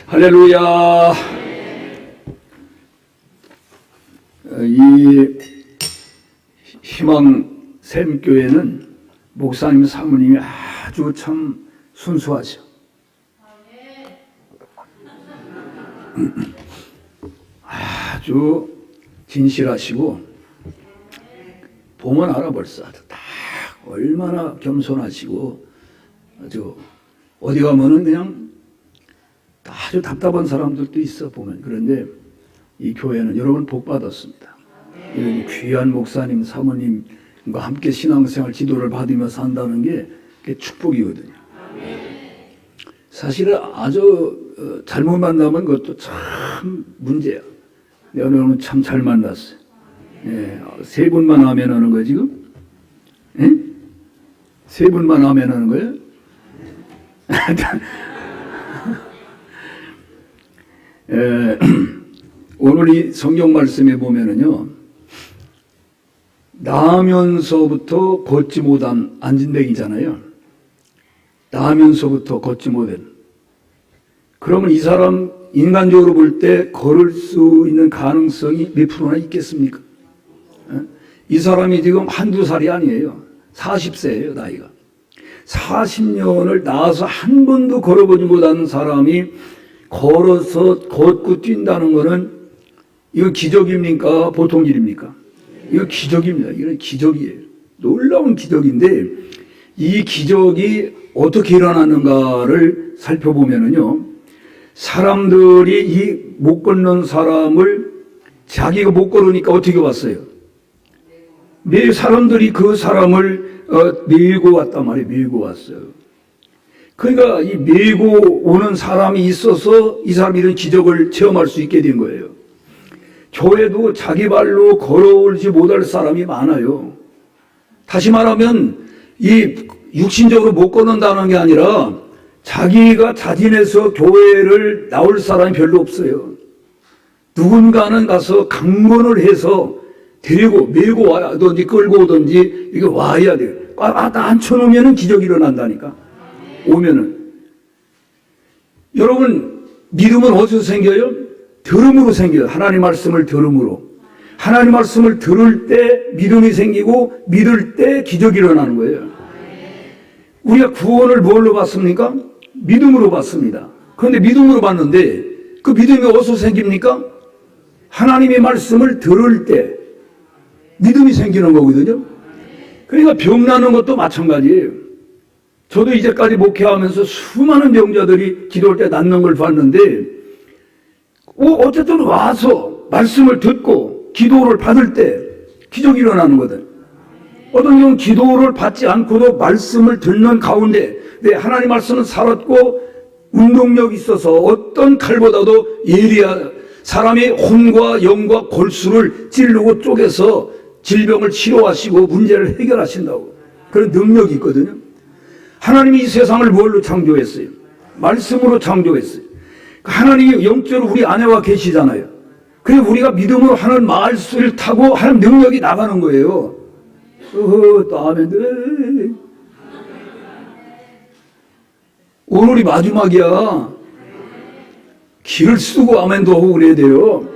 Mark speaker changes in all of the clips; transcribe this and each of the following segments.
Speaker 1: 할렐루야. 이 희망 샘교회는 목사님 사모님이 아주 참 순수하셔. 아주 진실하시고 보면 알아 벌써 딱 얼마나 겸손하시고 아주 어디 가면은 그냥 아주 답답한 사람들도 있어 보면. 그런데 이 교회는 여러분 복 받았습니다. 이런 귀한 목사님 사모님과 함께 신앙생활 지도를 받으며 산다는 게 그게 축복이거든요. 사실은 아주 잘못 만나면 그것도 참 문제야. 내가 오늘 참 잘 만났어요. 예, 세 분만 하면 하는 거야 지금? 예? 세 분만 하면 하는 거예요? 오늘 이 성경 말씀에 보면은요, 나면서부터 걷지 못한 안진뱅이잖아요. 나면서부터 걷지 못한. 그러면 이 사람 인간적으로 볼 때 걸을 수 있는 가능성이 몇 프로나 있겠습니까? 이 사람이 지금 한두 살이 아니에요. 40세예요, 나이가. 40년을 나와서 한 번도 걸어보지 못한 사람이 걸어서 걷고 뛴다는 거는 이거 기적입니까? 보통 일입니까? 이거 기적입니다. 이건 기적이에요. 놀라운 기적인데 이 기적이 어떻게 일어나는가를 살펴보면은요, 사람들이 이 못 걷는 사람을 자기가 못 걸으니까 어떻게 왔어요? 매 사람들이 그 사람을 밀고 왔단 말이에요. 밀고 왔어요. 그러니까 이 밀고 오는 사람이 있어서 이 사람이 이런 기적을 체험할 수 있게 된 거예요. 교회도 자기 발로 걸어오지 못할 사람이 많아요. 다시 말하면 이 육신적으로 못 걷는다는 게 아니라 자기가 자진해서 교회를 나올 사람이 별로 없어요. 누군가는 가서 강권을 해서 데리고 밀고 와야든지 끌고 오든지 이게 와야 돼요. 앉혀놓으면 기적이 일어난다니까. 오면은. 여러분, 믿음은 어디서 생겨요? 들음으로 생겨요. 하나님 말씀을 들음으로. 하나님 말씀을 들을 때 믿음이 생기고 믿을 때 기적이 일어나는 거예요. 우리가 구원을 뭘로 받습니까? 믿음으로 받습니다. 그런데 믿음으로 받는데 그 믿음이 어디서 생깁니까? 하나님의 말씀을 들을 때 믿음이 생기는 거거든요. 그러니까 병나는 것도 마찬가지예요. 저도 이제까지 목회하면서 수많은 병자들이 기도할 때 낫는 걸 봤는데 어쨌든 와서 말씀을 듣고 기도를 받을 때 기적이 일어나는 거든. 어떤 경우는 기도를 받지 않고도 말씀을 듣는 가운데 하나님 말씀은 살았고 운동력이 있어서 어떤 칼보다도 예리한 사람의 혼과 영과 골수를 찌르고 쪼개서 질병을 치료하시고 문제를 해결하신다고. 그런 능력이 있거든요. 하나님이 이 세상을 뭘로 창조했어요? 말씀으로 창조했어요. 하나님이 영적으로 우리 안에와 계시잖아요. 그래서 우리가 믿음으로 하는 말씀을 타고 하는 능력이 나가는 거예요. 또 아멘. 오늘이 마지막이야. 길을 쓰고 아멘도 하고 그래야 돼요.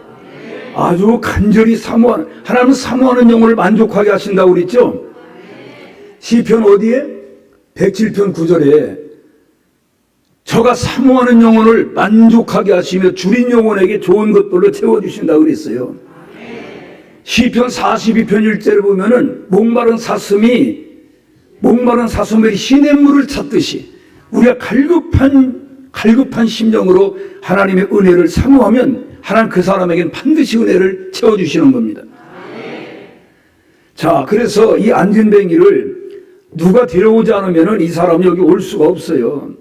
Speaker 1: 아주 간절히 사모하는, 하나님은 사모하는 영혼을 만족하게 하신다고 그랬죠? 시편 어디에? 107편 9절에 저가 사모하는 영혼을 만족하게 하시며 줄인 영혼에게 좋은 것들로 채워주신다고 그랬어요. 시편 42편 1절을 보면은 목마른 사슴이 시냇물을 찾듯이 우리가 갈급한 심령으로 하나님의 은혜를 사모하면 하나님 그 사람에게는 반드시 은혜를 채워주시는 겁니다. 자, 그래서 이 안진뱅이를 누가 데려오지 않으면 이 사람이 여기 올 수가 없어요.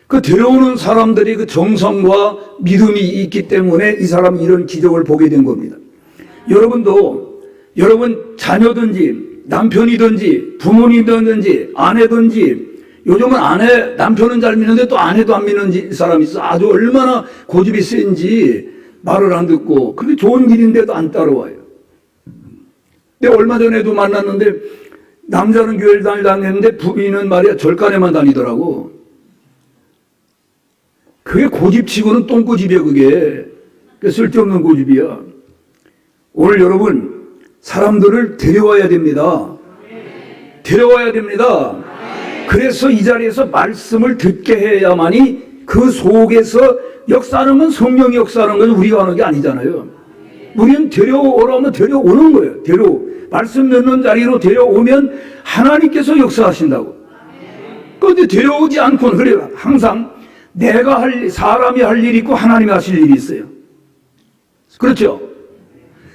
Speaker 1: 그 데려오는 사람들이 그 정성과 믿음이 있기 때문에 이 사람이 이런 기적을 보게 된 겁니다. 여러분도 여러분 자녀든지 남편이든지 부모님이든지 아내든지 요즘은 남편은 잘 믿는데 또 아내도 안 믿는 사람이 있어. 아주 얼마나 고집이 센지 말을 안 듣고 그게 좋은 길인데도 안 따라와요. 내가 얼마 전에도 만났는데 남자는 교회를 다니는데 부인은 말이야 절간에만 다니더라고. 그게 고집치고는 똥고집이야, 그게. 쓸데없는 고집이야. 오늘 여러분, 사람들을 데려와야 됩니다. 데려와야 됩니다. 그래서 이 자리에서 말씀을 듣게 해야만이 그 속에서 역사하는 건 성령이 역사하는 건 우리가 하는 게 아니잖아요. 우리는 데려오라면 데려오는 거예요. 말씀 듣는 자리로 데려오면 하나님께서 역사하신다고. 그런데 데려오지 않고는 그래요. 항상 사람이 할 일이 있고 하나님이 하실 일이 있어요. 그렇죠?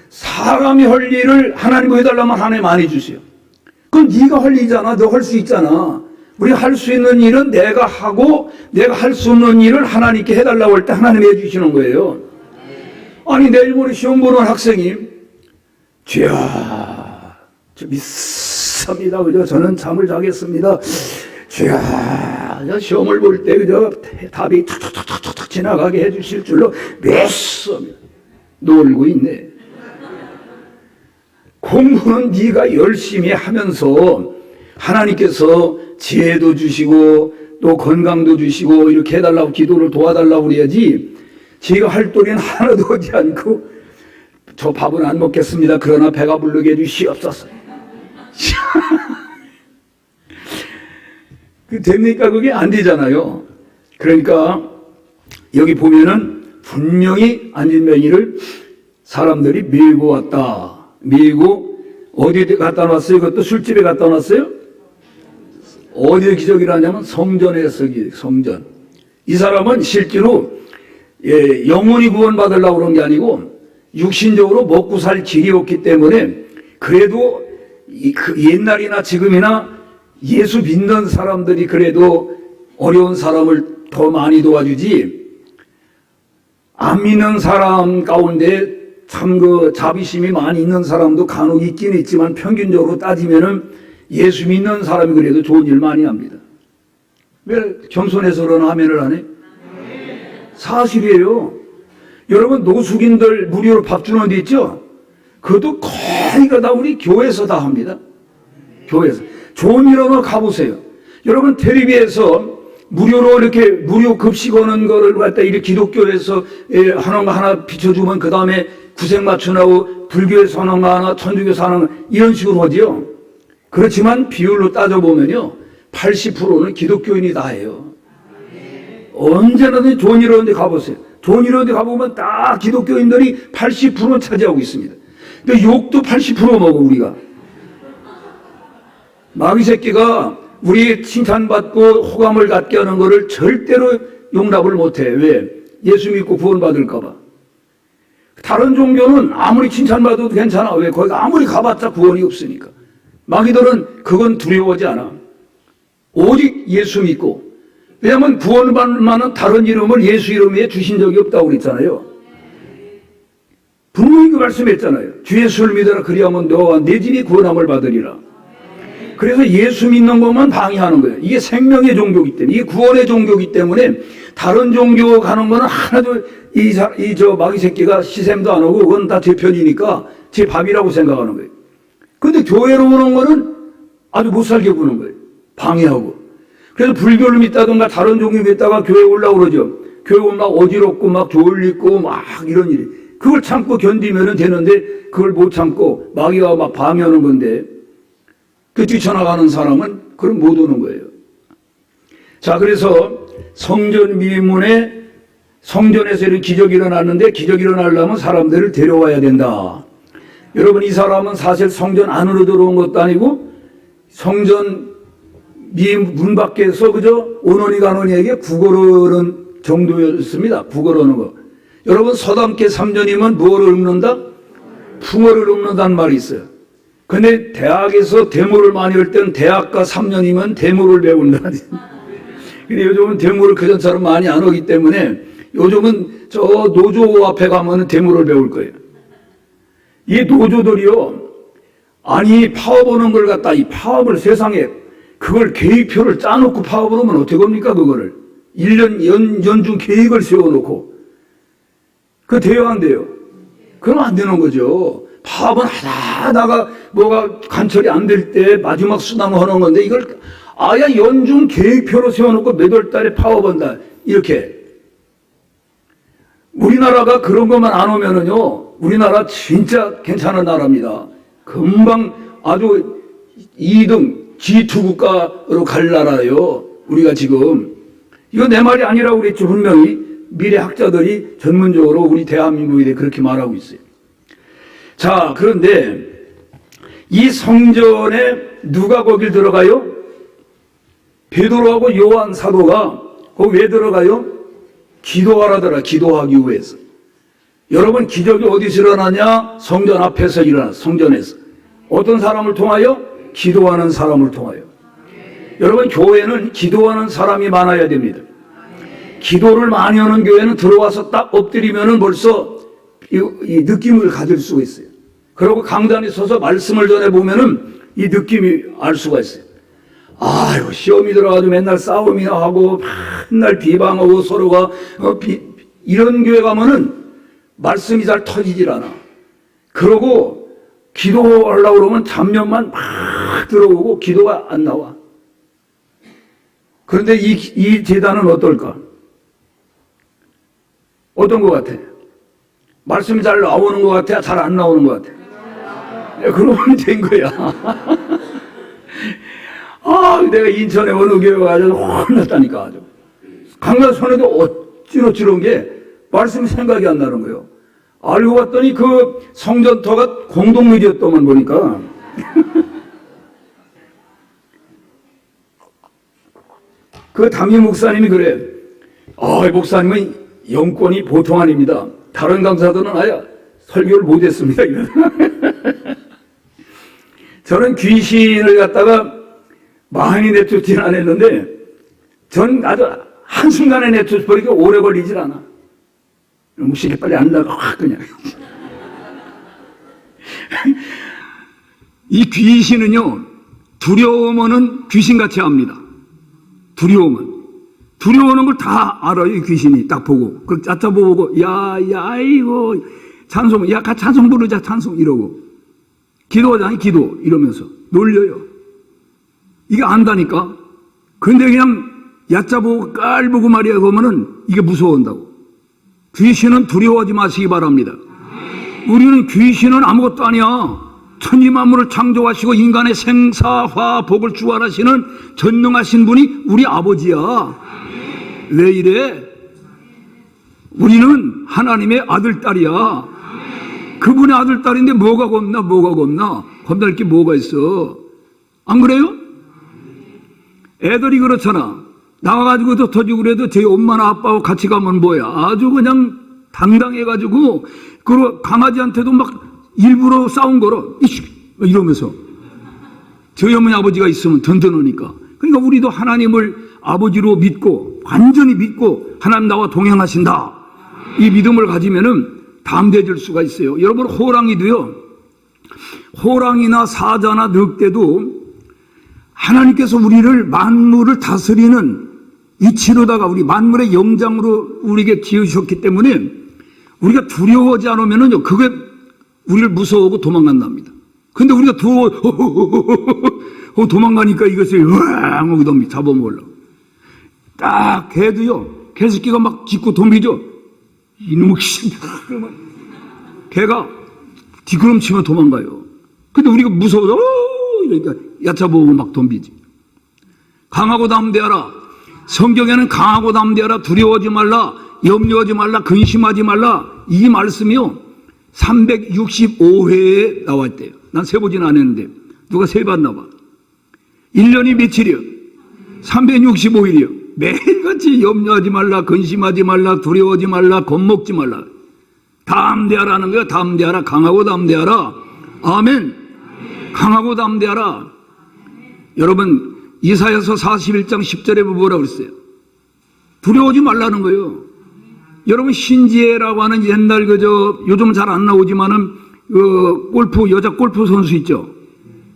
Speaker 1: 사람이 할 일을 하나님이 해달라면 하나님 안 해주세요. 그건 네가 할 일이잖아. 너 할 수 있잖아. 우리 할 수 있는 일은 내가 하고 내가 할 수 없는 일을 하나님께 해달라고 할 때 하나님이 해주시는 거예요. 아니 내일 모레 시험 보는 학생이 주야 저 믿습니다. 그죠? 저는 잠을 자겠습니다. 주야 저 시험을 볼 때 그저 답이 툭툭툭툭 지나가게 해주실 줄로 믿습니다. 놀고 있네. 공부는 네가 열심히 하면서 하나님께서 지혜도 주시고 또 건강도 주시고 이렇게 해달라고 기도를 도와달라고 그래야지 지가 할 도리는 하나도 하지 않고 저 밥은 안 먹겠습니다. 그러나 배가 부르게 해주시옵소서. 됩니까? 그게 안 되잖아요. 그러니까 여기 보면은 분명히 안진뱅이를 사람들이 밀고 왔다. 밀고 어디에 갖다 놨어요? 그것도 술집에 갖다 놨어요? 어디에 기적이라 하냐면 성전에서 성전. 이 사람은 실제로 영혼이 구원받으려고 그런 게 아니고 육신적으로 먹고 살 길이 없기 때문에 그래도 옛날이나 지금이나 예수 믿는 사람들이 그래도 어려운 사람을 더 많이 도와주지 안 믿는 사람 가운데 참 자비심이 많이 있는 사람도 간혹 있긴 있지만 평균적으로 따지면은 예수 믿는 사람이 그래도 좋은 일 많이 합니다. 왜 겸손해서 그런 아멘을 안 해? 사실이에요. 여러분 노숙인들 무료로 밥 주는 데 있죠? 그것도 거의가 다 우리 교회에서 다 합니다. 교회에서. 좋은 일 하나 가보세요. 여러분 텔레비에서 무료로 이렇게 무료 급식 오는 거를 갖다 이렇게 기독교에서 하는 거 하나 비춰주면 그 다음에 구색 맞추라고 불교에서 하는 거 하나 천주교에서 하는 거 이런 식으로 하지요. 그렇지만 비율로 따져보면요 80%는 기독교인이 다 해요. 언제나든 좋은 일 하는 데 가보세요. 좋은 일 하는 데 가보면 딱 기독교인들이 80%는 차지하고 있습니다. 근데 욕도 80% 먹어 우리가. 마귀 새끼가 우리 칭찬받고 호감을 갖게 하는 거를 절대로 용납을 못해. 왜? 예수 믿고 구원받을까 봐. 다른 종교는 아무리 칭찬받아도 괜찮아. 왜? 거기 아무리 가봤자 구원이 없으니까. 마귀들은 그건 두려워하지 않아. 오직 예수 믿고. 왜냐하면 구원받을 만한 다른 이름을 예수 이름에 주신 적이 없다고 그랬잖아요. 분명히 그 말씀했잖아요. 주 예수를 믿어라 그리하면 너와 내 집이 구원함을 받으리라. 그래서 예수 믿는 것만 방해하는 거예요. 이게 생명의 종교이기 때문에, 이게 구원의 종교이기 때문에 다른 종교 가는 거는 하나도 저 마귀 새끼가 시샘도 안 하고 그건 다 제 편이니까 제 밥이라고 생각하는 거예요. 그런데 교회로 오는 거는 아주 못 살게 구는 거예요. 방해하고. 그래서 불교를 믿다든가 다른 종교 믿다가 교회 오려고 그러죠. 교회 오면 막 어지럽고 막 졸리고 막 이런 일이. 그걸 참고 견디면 되는데 그걸 못 참고 마귀가 막 방해하는 건데 그 뛰쳐나가는 사람은 그럼 못 오는 거예요. 자, 그래서 성전 미문에 성전에서 이런 기적이 일어났는데 기적이 일어나려면 사람들을 데려와야 된다. 여러분 이 사람은 사실 성전 안으로 들어온 것도 아니고 성전 문 밖에서 그저 오너니 가노니에게 구걸하는 정도였습니다. 구걸하는 거. 여러분 서당계 3년이면 무엇을 읊는다? 풍어를 읊는다는 말이 있어요. 근데 대학에서 데모를 많이 할 때는 대학가 3년이면 데모를 배운다. 근데 요즘은 데모를 그전처럼 많이 안 하기 때문에 요즘은 저 노조 앞에 가면 데모를 배울 거예요. 이 노조들이요. 아니 파업하는 걸 갖다 이 파업을 세상에 그걸 계획표를 짜놓고 파업을 하면 어떻게 합니까 그거를. 1년 연중 계획을 세워놓고. 그거 돼요 안 돼요? 그러면 안 되는 거죠. 파업은 하다가 뭐가 간철이 안 될 때 마지막 수당을 하는 건데 이걸 아예 연중 계획표로 세워놓고 몇 월 달에 파업한다. 이렇게. 우리나라가 그런 것만 안 오면은요, 우리나라 진짜 괜찮은 나라입니다. 금방 아주 2등 G2 국가로 갈 나라예요. 우리가 지금. 이거 내 말이 아니라고 그랬죠. 분명히 미래 학자들이 전문적으로 우리 대한민국에 대해 그렇게 말하고 있어요. 자, 그런데 이 성전에 누가 거길 들어가요? 베드로하고 요한 사도가 거기 왜 들어가요? 기도하라더라. 기도하기 위해서. 여러분, 기적이 어디서 일어나냐? 성전 앞에서 일어나. 성전에서. 어떤 사람을 통하여? 기도하는 사람을 통하여. 여러분, 교회는 기도하는 사람이 많아야 됩니다. 기도를 많이 하는 교회는 들어와서 딱 엎드리면은 벌써 이 느낌을 가질 수가 있어요. 그리고 강단에 서서 말씀을 전해보면은 이 느낌이 알 수가 있어요. 아이고, 시험이 들어가지고 맨날 싸움이나 하고 맨날 비방하고 서로가 이런 교회 가면은 말씀이 잘 터지질 않아. 그러고 기도하려고 그러면 잡념만 막 들어오고 기도가 안 나와. 그런데 이 제단은 어떨까? 어떤 것 같아? 말씀이 잘 나오는 것 같아? 잘 안 나오는 것 같아? 그러면 된 거야. 아, 내가 인천에 어느 교회 가서 혼났다니까 아주. 강단선에도 어찌어찌러운 게 말씀이 생각이 안 나는 거예요. 알고 봤더니 그 성전터가 공동묘지였더만 보니까. 그 담임 목사님이 그래. 목사님은 영권이 보통 아닙니다. 다른 강사들은 아예 설교를 못했습니다. 저는 귀신을 갖다가 많이 내쫓지는 않았는데, 전 아주 한순간에 내쫓으니까 오래 걸리질 않아. 무시해 빨리 안 나가, 확 그냥. 이 귀신은요, 두려우면은 귀신같이 합니다. 두려워하는 걸 다 알아요, 이 귀신이. 딱 보고. 그걸 짜짜보고, 이거, 찬송, 같이 찬송 부르자, 찬송, 이러고. 기도하자, 기도, 이러면서. 놀려요. 이게 안다니까? 근데 그냥 얕잡고 깔보고 말이야, 그러면은 이게 무서워한다고. 귀신은 두려워하지 마시기 바랍니다. 우리는 귀신은 아무것도 아니야. 천지만물을 창조하시고 인간의 생사화 복을 주관하시는 전능하신 분이 우리 아버지야. 왜 이래? 우리는 하나님의 아들, 딸이야. 그분의 아들, 딸인데 뭐가 겁나? 겁날 게 뭐가 있어? 안 그래요? 애들이 그렇잖아. 나와가지고 더 터지고 그래도 저희 엄마나 아빠하고 같이 가면 뭐야? 아주 그냥 당당해가지고, 그리고 강아지한테도 막 일부러 싸운 거로, 이러면서. 저희 어머니 아버지가 있으면 든든하니까. 그러니까 우리도 하나님을 아버지로 믿고, 완전히 믿고, 하나님 나와 동행하신다. 이 믿음을 가지면은 담대해질 수가 있어요. 여러분, 호랑이도요, 호랑이나 사자나 늑대도 하나님께서 우리를 만물을 다스리는 이치로다가 우리 만물의 영장으로 우리에게 지으셨기 때문에 우리가 두려워하지 않으면은요, 그게 우리를 무서워하고 도망간답니다. 근데 우리가 도망가니까 이것을 으앙 잡아먹으려고. 딱 개도요, 개새끼가 막 짖고 덤비죠. 이놈의 귀신. 그러면 개가 뒤그럼치면 도망가요. 근데 우리가 무서워서 그러니까 얕잡아보고 막 덤비지. 강하고 담대하라. 성경에는 강하고 담대하라, 두려워하지 말라, 염려하지 말라, 근심하지 말라, 이 말씀이요 365회에 나와 있대요. 난 세보진 않았는데 누가 세봤나 봐. 1년이 며칠이요? 365일이요. 매일같이 염려하지 말라, 근심하지 말라, 두려워하지 말라, 겁먹지 말라. 담대하라는 거야. 담대하라. 강하고 담대하라. 아멘. 강하고 담대하라. 여러분, 이사야서 41장 10절에 뭐라고 그랬어요? 두려워하지 말라는 거예요. 여러분, 신지혜라고 하는 옛날 요즘은 잘 안 나오지만은 여자 골프 선수 있죠?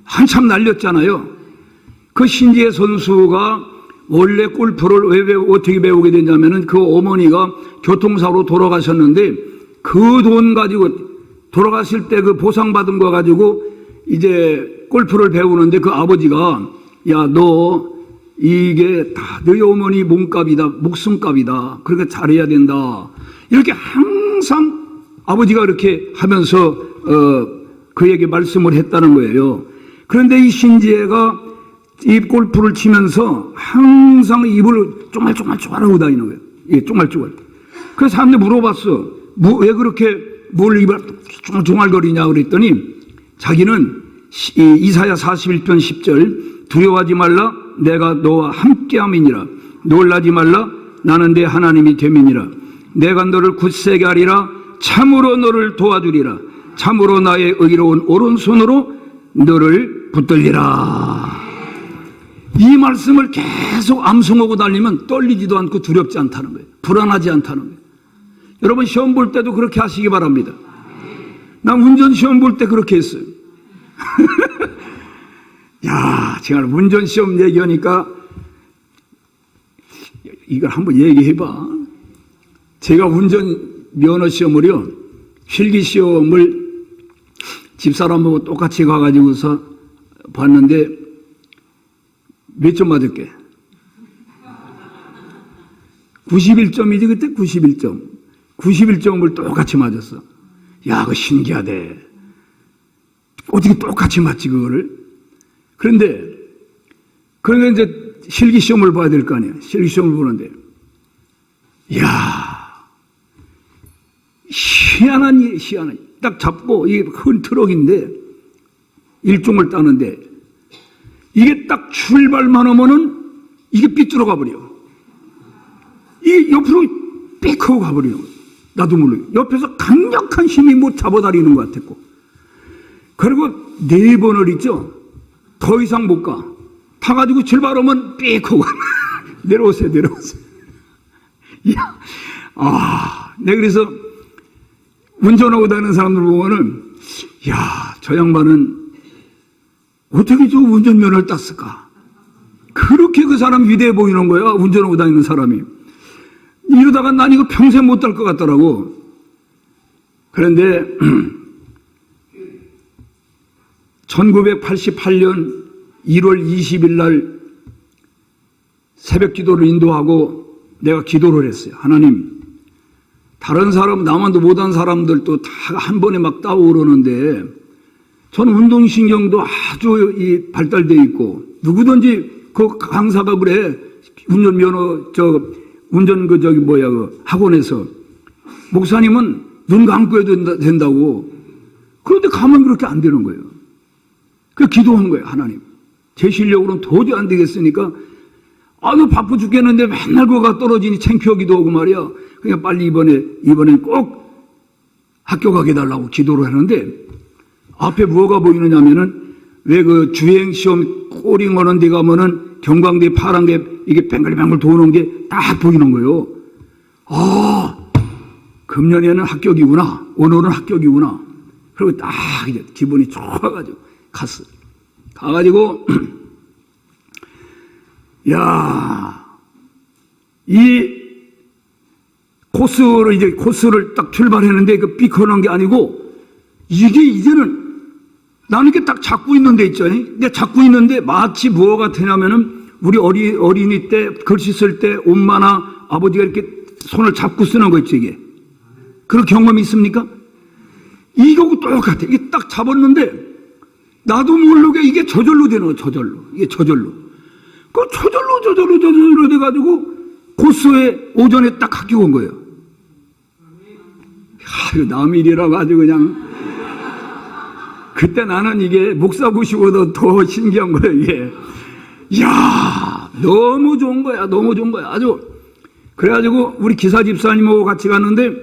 Speaker 1: 한참 날렸잖아요. 그 신지혜 선수가 원래 골프를 어떻게 배우게 됐냐면은 그 어머니가 교통사고로 돌아가셨는데 그 돈 가지고 돌아가실 때 그 보상받은 거 가지고 이제 골프를 배우는데 그 아버지가 야, 너 이게 다 너희 어머니 몸값이다, 목숨값이다. 그러니까 잘해야 된다. 이렇게 항상 아버지가 그렇게 하면서 그에게 말씀을 했다는 거예요. 그런데 이 신지혜가 이 골프를 치면서 항상 입을 쪼말쪼말쪼말하고 다니는 거예요. 예, 쪼말쪼말. 그래서 사람들이 물어봤어. 왜 그렇게 뭘 입을 쪼말쪼말거리냐 그랬더니 자기는 이사야 41편 10절 두려워하지 말라 내가 너와 함께함이니라 놀라지 말라 나는 내 하나님이 됨이니라 내가 너를 굳세게 하리라 참으로 너를 도와주리라 참으로 나의 의로운 오른손으로 너를 붙들리라. 이 말씀을 계속 암송하고 달리면 떨리지도 않고 두렵지 않다는 거예요. 불안하지 않다는 거예요. 여러분 시험 볼 때도 그렇게 하시기 바랍니다. 난 운전 시험 볼 때 그렇게 했어요. 야, 제가 운전 시험 얘기하니까 이걸 한번 얘기해봐. 제가 운전 면허 시험을요, 필기 시험을 집사람하고 똑같이 가가지고서 봤는데 몇 점 맞을게? 91점이지 그때 91점. 91점을 똑같이 맞았어. 야, 그거 신기하대. 어떻게 똑같이 맞지 그거를? 그런데 그러면 이제 실기 시험을 봐야 될 거 아니야. 실기 시험을 보는데, 이야, 희한한 일, 희한한 일. 딱 잡고 이게 큰 트럭인데 일종을 따는데 이게 딱 출발만 하면은 이게 삐뚤어 가버려. 이 옆으로 삑 하고 가버려. 나도 모르게 옆에서 강력한 힘이 뭐 잡아다리는 것 같았고, 그리고 4번을 있죠. 더 이상 못 가. 타가지고 출발하면 삑 하고 내려오세요. 야, 내가 그래서 운전하고 다니는 사람들 보면은, 야, 저 양반은 어떻게 저 운전면허를 땄을까? 그렇게 그 사람 위대해 보이는 거야, 운전하고 다니는 사람이. 이러다가 난 이거 평생 못 딸 것 같더라고. 그런데 1988년 1월 20일 날 새벽 기도를 인도하고 내가 기도를 했어요. 하나님, 다른 사람, 나만도 못한 사람들도 다 한 번에 막 따오르는데 저는 운동신경도 아주 발달되어 있고, 누구든지 그 강사가 그래, 운전면허, 학원에서 목사님은 눈 감고 해도 된다고. 그런데 가면 그렇게 안 되는 거예요. 그 기도한 거예요. 하나님, 제 실력으로는 도저히 안 되겠으니까, 아유 바빠 죽겠는데 맨날 그거가 떨어지니 창피하기도 하고 말이야. 그냥 빨리 이번엔 꼭 학교 가게 해달라고 기도를 하는데, 앞에 뭐가 보이느냐면은, 왜 그 주행시험 꼬링 오는 데 가면은 경광대 파란 게 이게 뱅글뱅글 도는 게 딱 보이는 거예요. 금년에는 합격이구나. 오늘은 합격이구나. 그리고 딱 이제 기분이 좋아가지고 갔어. 가가지고, 야, 이 코스를 딱 출발했는데 그 삐커난 게 아니고, 이게 이제는 나는 이렇게 딱 잡고 있는 데 있잖아요. 근데 잡고 있는데 마치 무엇 같으냐면은 우리 어린이 때 글씨 쓸 때 엄마나 아버지가 이렇게 손을 잡고 쓰는 거 있죠, 이게. 그런 경험이 있습니까? 이거하고 똑같아. 이게 딱 잡았는데 나도 모르게 이게 저절로 되는 거야, 저절로. 이게 저절로. 그 저절로 돼가지고 코스에 오전에 딱 합격 온 거예요. 이거 남의 일이라고 아주 그냥. 그때 나는 이게 목사 보시고도 더 신기한 거예요, 이게. 이야, 너무 좋은 거야, 너무 좋은 거야. 아주. 그래가지고 우리 기사 집사님하고 같이 갔는데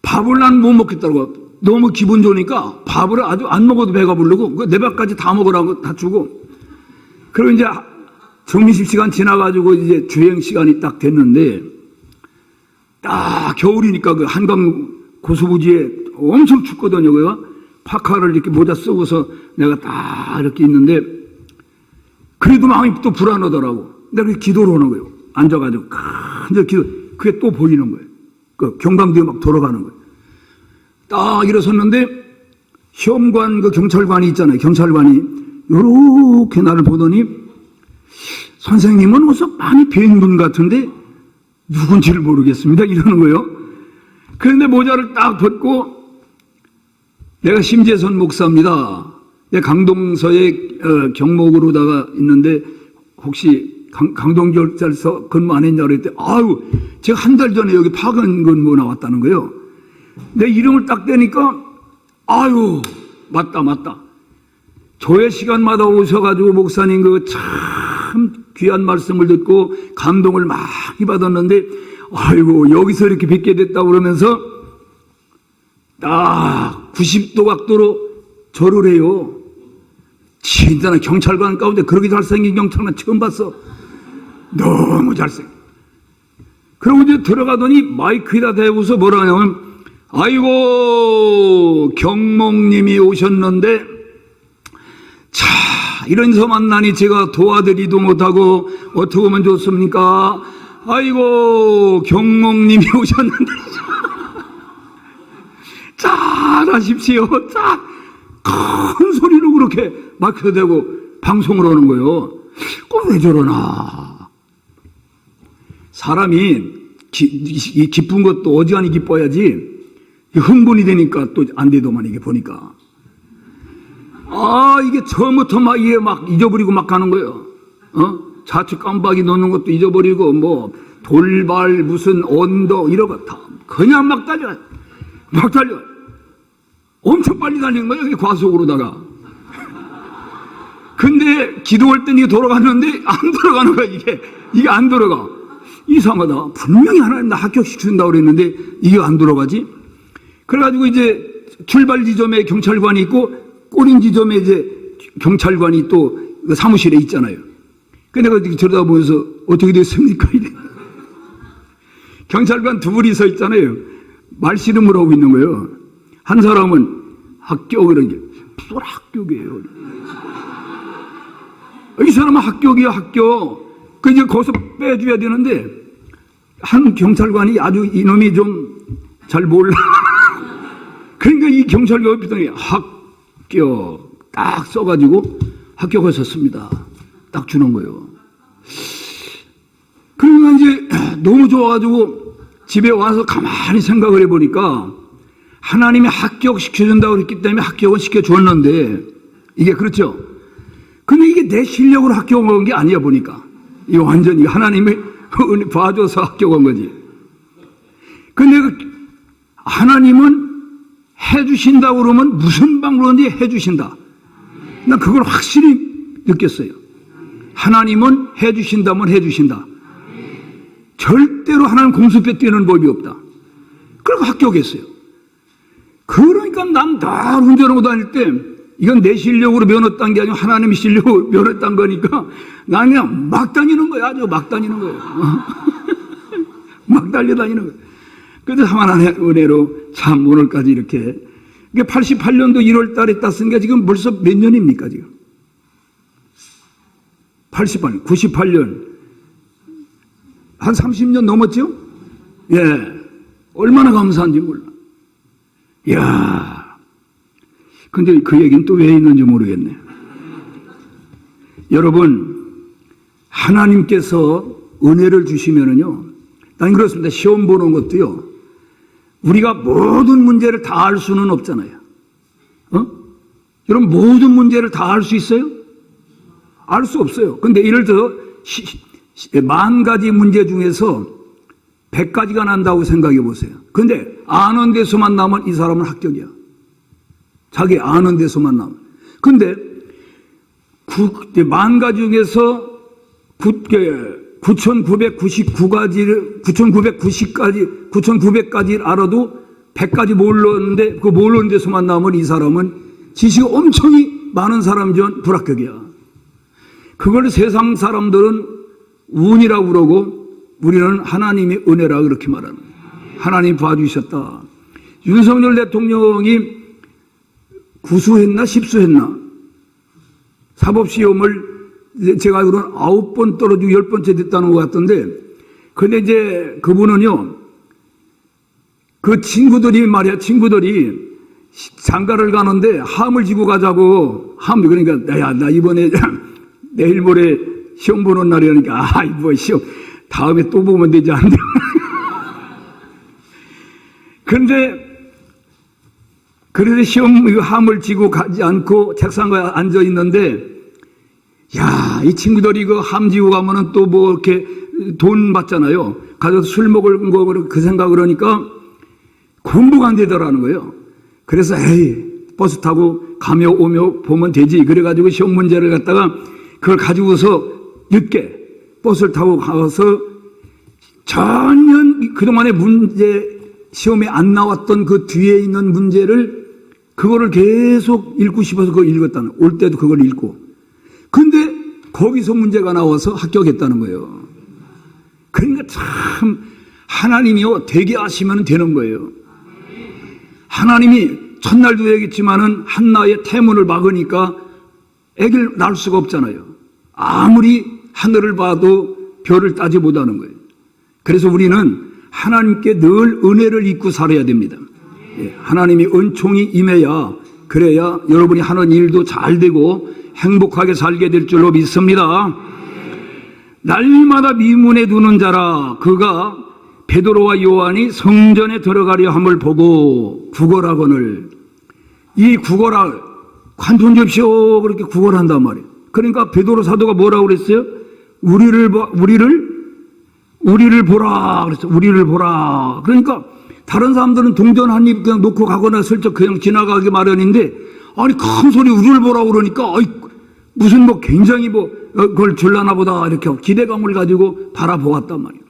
Speaker 1: 밥을 난 못 먹겠다고. 너무 기분 좋으니까 밥을 아주 안 먹어도 배가 부르고 내 밥까지 다 먹으라고 다 주고. 그리고 이제 점심시간 지나가지고 이제 주행 시간이 딱 됐는데, 딱 겨울이니까 그 한강 고수부지에 엄청 춥거든요, 그거. 파카를 이렇게 모자 쓰고서 내가 딱 이렇게 있는데, 그래도 마음이 또 불안하더라고. 내가 기도를 하는 거예요. 앉아가지고 큰 기도. 그게 또 보이는 거예요. 그 경광뒤에 막 돌아가는 거예요. 딱 일어섰는데 시험관 그 경찰관이 있잖아요. 경찰관이 요렇게 나를 보더니 선생님은 어서 많이 뵌 분 같은데 누군지를 모르겠습니다. 이러는 거예요. 그런데 모자를 딱 벗고 내가 심재선 목사입니다. 내 강동서에 경목으로다가 있는데 혹시 강동결자서 근무 안 했냐고 그랬더니 아유 제가 한 달 전에 여기 파견 근무 나왔다는 거예요. 내 이름을 딱 대니까 아유 맞다. 조회 시간마다 오셔가지고 목사님 그 참 귀한 말씀을 듣고 감동을 많이 받았는데 아이고 여기서 이렇게 뵙게 됐다고 그러면서 딱 90도 각도로 절을 해요. 진짜 경찰관 가운데 그렇게 잘생긴 경찰관 처음 봤어. 너무 잘생겨. 그러고 이제 들어가더니 마이크에다 대고서 뭐라 하냐면 아이고 경목님이 오셨는데 자 이런서 만나니 제가 도와드리도 못하고 어떻게 하면 좋습니까? 아이고 경목님이 오셨는데 잘하십시오. 자 큰 소리로 그렇게 마이크에다 대고 방송을 하는 거예요. 왜 저러나. 사람이 기쁜 것도 어지간히 기뻐야지 흥분이 되니까 또 안 되더만 이게 보니까 이게 처음부터 막 이게 막 잊어버리고 막 가는 거예요. 좌측 깜빡이 놓는 것도 잊어버리고 뭐 돌발 무슨 언덕 이런 거 다 그냥 막 달려. 엄청 빨리 달리는 거예요. 여기 과속으로다가. 근데 기도할 때 이게 돌아갔는데 안 돌아가는 거야. 이게 안 돌아가. 이상하다. 분명히 하나님 나 합격시킨다고 그랬는데 이게 안 돌아가지? 그래가지고 이제 출발 지점에 경찰관이 있고 꼬린 지점에 이제 경찰관이 또 사무실에 있잖아요. 근데 내가 들여다보면서 어떻게 됐습니까? 이래. 경찰관 두 분이 서 있잖아요. 말씨름을 하고 있는 거예요. 한 사람은 합격 이런 게 무슨 합격이에요. 이 사람은 합격이야 합격. 그 이제 거기서 빼줘야 되는데 한 경찰관이 아주 이놈이 좀 잘 몰라. 그러니까 이 경찰관 옆에 합격 딱 써가지고 합격하셨습니다. 딱 주는 거예요. 그러니까 이제 너무 좋아가지고 집에 와서 가만히 생각을 해보니까 하나님이 합격시켜준다고 그랬기 때문에 합격은 시켜줬는데 이게 그렇죠. 근데 이게 내 실력으로 합격한 게 아니야 보니까. 이거 완전히 하나님이 봐줘서 합격한 거지. 근데 하나님은 해주신다고 그러면 무슨 방법인지 해주신다. 난 그걸 확실히 느꼈어요. 하나님은 해주신다면 해주신다. 절대로 하나님 공수표 뛰는 법이 없다. 그리고 합격했어요. 그러니까 난 다 운전하고 다닐 때 이건 내 실력으로 면허 딴 게 아니고 하나님의 실력으로 면허 딴 거니까 난 그냥 막 다니는 거야. 아주 막 다니는 거예요. 막 달려다니는 거예요. 그래서 하나님의 은혜로 참 오늘까지 이렇게 88년도 1월 달에 땄으니까 지금 벌써 몇 년입니까 지금? 88년, 98년 한 30년 넘었죠? 예, 얼마나 감사한지 몰라. 이야, 근데 그 얘기는 또 왜 있는지 모르겠네. 여러분, 하나님께서 은혜를 주시면은요, 난 그렇습니다. 시험 보는 것도요, 우리가 모든 문제를 다 알 수는 없잖아요. 여러분, 모든 문제를 다 알 수 있어요? 알 수 없어요. 근데 예를 들어, 10,000가지 문제 중에서 100가지가 난다고 생각해 보세요. 근데 아는 데서만 나면 이 사람은 합격이야. 자기 아는 데서만 나면. 근데 10,000가지 중에서 9,990가지를 알아도 100가지 모르는데 그 모르는 데서만 나면 이 사람은 지식이 엄청 많은 사람 중 불합격이야. 그걸 세상 사람들은 운이라고 그러고 우리는 하나님의 은혜라고 그렇게 말하는 거예요. 하나님 봐주셨다. 윤석열 대통령이 구수했나 10수했나 사법시험을 제가 알기로는 9번 떨어지고 10번째 됐다는 것 같던데, 근데 이제 그분은요, 그 친구들이 장가를 가는데 함을 지고 가자고, 그러니까 야, 나 이번에 내일 모레 시험 보는 날이라니까, 뭐, 시험, 다음에 또 보면 되지 않나. 그런데, 그래서 시험 함을 지고 가지 않고 책상에 앉아 있는데, 야, 이 친구들이 그 함 지고 가면은 또 뭐 이렇게 돈 받잖아요. 가서 술 먹을 거, 그 생각을 하니까 공부가 안 되더라는 거예요. 그래서, 에이, 버스 타고 가며 오며 보면 되지. 그래가지고 시험 문제를 갖다가 그걸 가지고서 늦게 버스를 타고 가서 전혀 그동안의 문제, 시험에 안 나왔던 그 뒤에 있는 문제를 그거를 계속 읽고 싶어서 그걸 읽었다는, 올 때도 그걸 읽고. 근데 거기서 문제가 나와서 합격했다는 거예요. 그러니까 참 하나님이요, 되게 하시면 되는 거예요. 하나님이 첫날도 얘기했지만은 한나의 태문을 막으니까 애를 낳을 수가 없잖아요. 아무리 하늘을 봐도 별을 따지 못하는 거예요. 그래서 우리는 하나님께 늘 은혜를 입고 살아야 됩니다. 하나님이 은총이 임해야, 그래야 여러분이 하는 일도 잘 되고 행복하게 살게 될 줄로 믿습니다. 날마다 미문에 두는 자라. 그가 베드로와 요한이 성전에 들어가려 함을 보고 구걸하거늘. 이 구걸할 관통 접시오, 그렇게 구걸한단 말이에요. 그러니까 베드로 사도가 뭐라고 그랬어요? 우리를 보라 그랬어. 우리를 보라. 그러니까 다른 사람들은 동전 한 입 그냥 놓고 가거나 슬쩍 그냥 지나가기 마련인데, 아니 큰 소리 우리를 보라고 그러니까, 아이, 무슨 뭐 굉장히 뭐 그걸 줄라나 보다 이렇게 기대감을 가지고 바라보았단 말이에요.